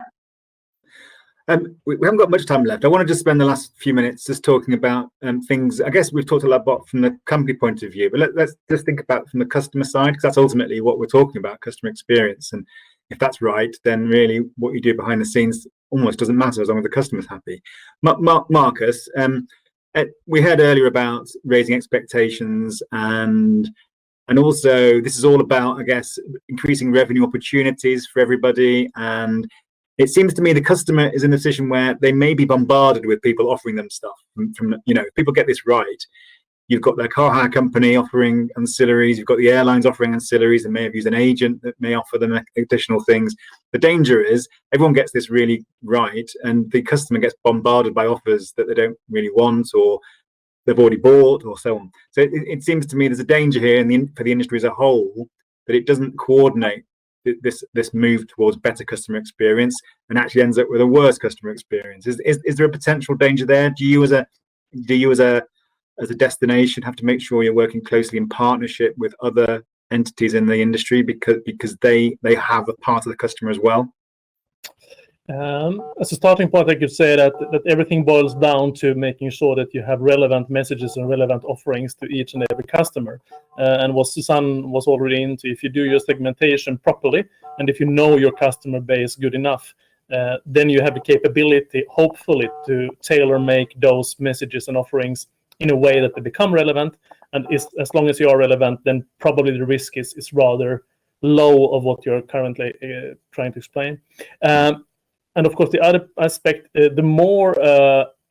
We haven't got much time left. I want to just spend the last few minutes just talking about things. I guess we've talked a lot about from the company point of view, but let's just think about from the customer side, because that's ultimately what we're talking about, customer experience. And if that's right, then really what you do behind the scenes almost doesn't matter as long as the customer's happy. Marcus, we heard earlier about raising expectations, and also this is all about, I guess, increasing revenue opportunities for everybody. And it seems to me the customer is in a position where they may be bombarded with people offering them stuff. From if people get this right, you've got their car hire company offering ancillaries, you've got the airlines offering ancillaries, and may have used an agent that may offer them additional things. The danger is everyone gets this really right, and the customer gets bombarded by offers that they don't really want, or they've already bought, or so on. So it seems to me there's a danger here for the industry as a whole that it doesn't coordinate this move towards better customer experience and actually ends up with a worse customer experience. Is there a potential danger there? Do you as a destination have to make sure you're working closely in partnership with other entities in the industry because they have a part of the customer as well? As a starting point, I could say that everything boils down to making sure that you have relevant messages and relevant offerings to each and every customer. And what Susanne was already into, if you do your segmentation properly, and if you know your customer base good enough, then you have the capability, hopefully, to tailor make those messages and offerings in a way that they become relevant. And as long as you are relevant, then probably the risk is rather low of what you're currently trying to explain. And of course, the other aspect, the more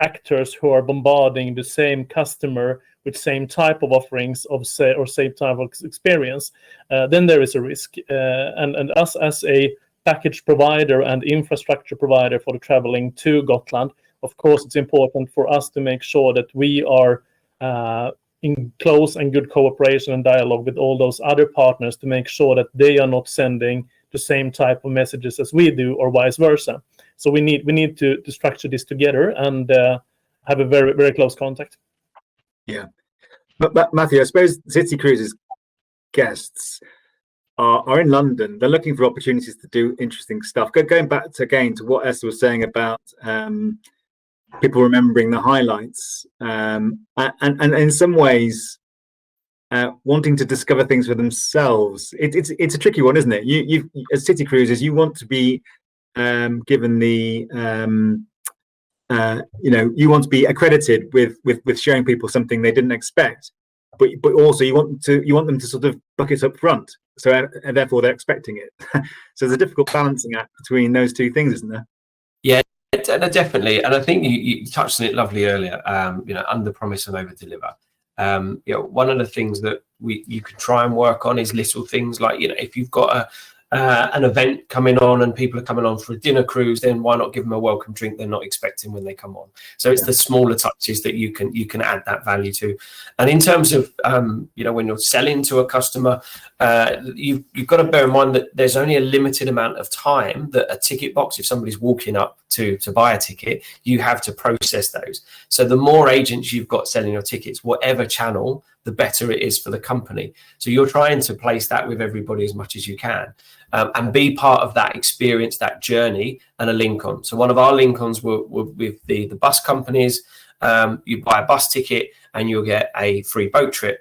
actors who are bombarding the same customer with same type of offerings or same type of experience, then there is a risk. And us as a package provider and infrastructure provider for the traveling to Gotland, of course, it's important for us to make sure that we are in close and good cooperation and dialogue with all those other partners to make sure that they are not sending the same type of messages as we do, or vice versa. So we need to structure this together and have a very, very close contact. Yeah, but Matthew, I suppose City Cruises guests are in London. They're looking for opportunities to do interesting stuff. Going back to what Esther was saying about people remembering the highlights, and in some ways wanting to discover things for themselves. It's a tricky one, isn't it? You as City Cruises, you want to be given the you want to be accredited with showing people something they didn't expect, but also you want them to sort of buck it up front, so and therefore they're expecting it. So there's a difficult balancing act between those two things, isn't there? Yeah, definitely. And I think you touched on it lovely earlier. Under promise and over deliver. One of the things that you could try and work on is little things like, if you've got an event coming on and people are coming on for a dinner cruise, then why not give them a welcome drink they're not expecting when they come on? So it's the smaller touches that you can add that value to. And in terms of when you're selling to a customer, you've got to bear in mind that there's only a limited amount of time that a ticket box, if somebody's walking up to buy a ticket, you have to process those. So the more agents you've got selling your tickets, whatever channel, the better it is for the company. So you're trying to place that with everybody as much as you can, and be part of that experience, that journey, and a link on. So one of our link ons were with the bus companies. You buy a bus ticket and you'll get a free boat trip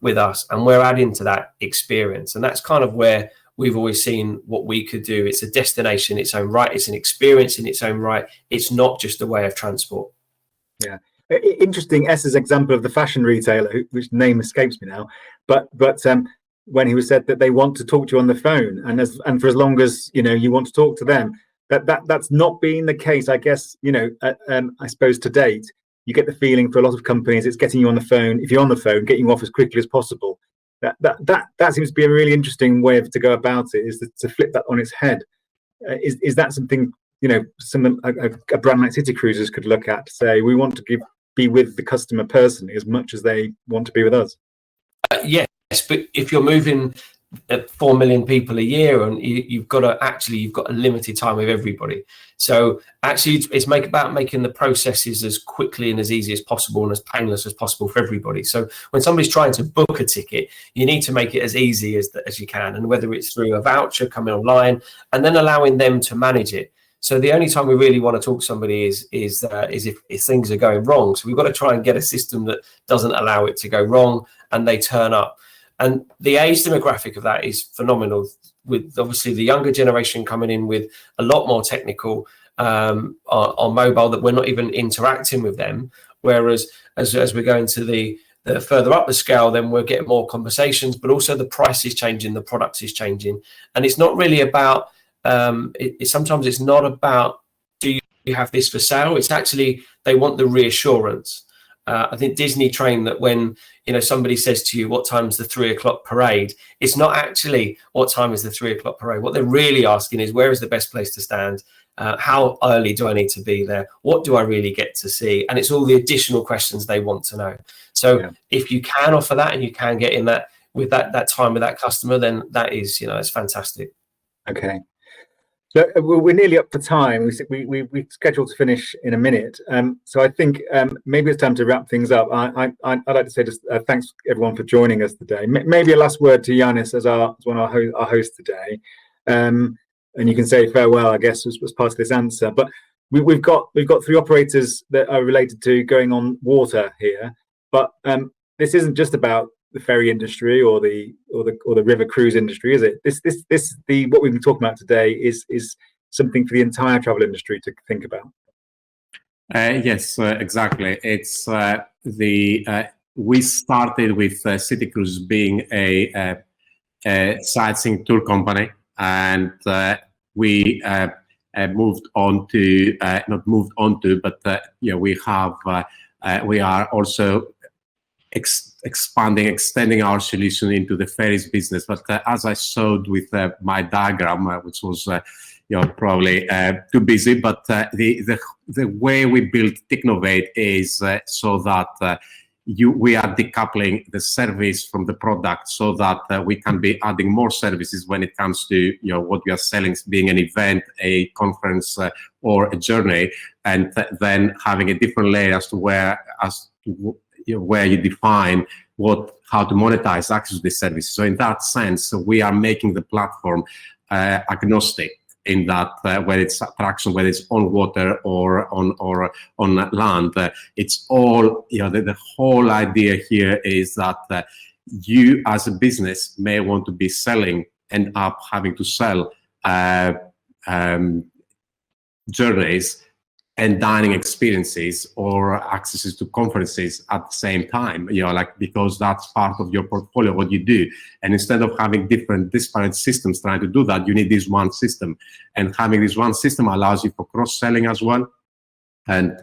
with us, and we're adding to that experience. And that's kind of where we've always seen what we could do. It's a destination in its own right. It's an experience in its own right. It's not just a way of transport. Yeah. Interesting. S's example of the fashion retailer, which name escapes me now, but when he was said that they want to talk to you on the phone, and for as long as you want to talk to them, that's not been the case, I guess. I suppose to date, you get the feeling for a lot of companies, it's getting you on the phone. If you're on the phone, getting you off as quickly as possible. That seems to be a really interesting way to go about it, is to flip that on its head. Is that something a brand like City Cruises could look at, to say we want to be with the customer personally as much as they want to be with us? Yes, but if you're moving 4 million people a year, and you've got a limited time with everybody. So actually, it's about making the processes as quickly and as easy as possible and as painless as possible for everybody. So when somebody's trying to book a ticket, you need to make it as easy as you can, and whether it's through a voucher coming online and then allowing them to manage it. So the only time we really want to talk to somebody is if things are going wrong. So we've got to try and get a system that doesn't allow it to go wrong, and they turn up. And the age demographic of that is phenomenal, with obviously the younger generation coming in with a lot more technical on mobile, that we're not even interacting with them. Whereas as we're going to the further up the scale, then we're getting more conversations, but also the price is changing, the product is changing. And it's not really about, sometimes it's not about, do you have this for sale? It's actually, they want the reassurance. I think Disney trained that when somebody says to you, what time's the 3 o'clock parade? It's not actually what time is the 3 o'clock parade. What they're really asking is, where is the best place to stand? How early do I need to be there? What do I really get to see? And it's all the additional questions they want to know. So if you can offer that, and you can get in that with that time with that customer, then that is, it's fantastic. Okay. So we're nearly up for time. We scheduled to finish in a minute. So I think maybe it's time to wrap things up. I'd like to say just thanks everyone for joining us today. Maybe a last word to Yanis as one of our hosts today. And you can say farewell, I guess, was part of this answer. But we've got 3 operators that are related to going on water here. But this isn't just about the ferry industry or the river cruise industry, is it? What we've been talking about today is something for the entire travel industry to think about. Yes, exactly. It's we started with City Cruises being a sightseeing tour company, and we moved on to not moved on to, but we are also extending our solution into the ferries business. But as I showed with my diagram, which was probably too busy, but the way we built Innovating is so that we are decoupling the service from the product, so that we can be adding more services when it comes to what we are selling, being an event, a conference, or a journey, and then having a different layer as to where you define how to monetize access to this service. So in that sense, we are making the platform agnostic, in that whether it's attraction, whether it's on water or on land, it's all, the whole idea here is that you as a business may want to be selling, end up having to sell journeys and dining experiences or accesses to conferences at the same time, because that's part of your portfolio, what you do. And instead of having different disparate systems trying to do that, you need this one system. And having this one system allows you for cross-selling as well. And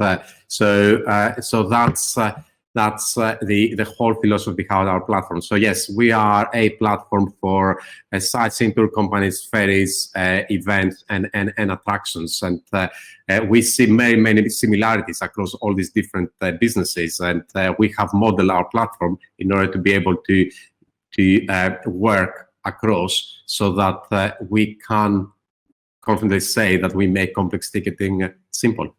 so that's That's the whole philosophy behind our platform. So yes, we are a platform for sightseeing tour companies, ferries, events, and attractions. And we see many similarities across all these different businesses. And we have modeled our platform in order to be able to work across, so that we can confidently say that we make complex ticketing simple.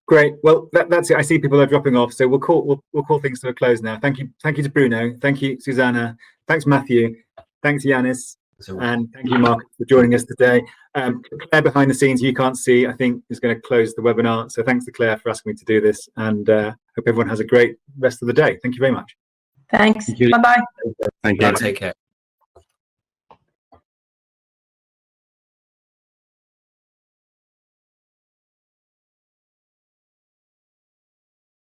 Great. Well, that's it. I see people are dropping off, so we'll call things to a close now. Thank you to Bruno. Thank you, Susanna. Thanks, Matthew. Thanks, Yanis. And thank you, Mark, for joining us today. Claire, behind the scenes, you can't see, I think, is going to close the webinar. So thanks to Claire for asking me to do this, and hope everyone has a great rest of the day. Thank you very much. Thanks. Thank you. Bye-bye. Thank you. Take care.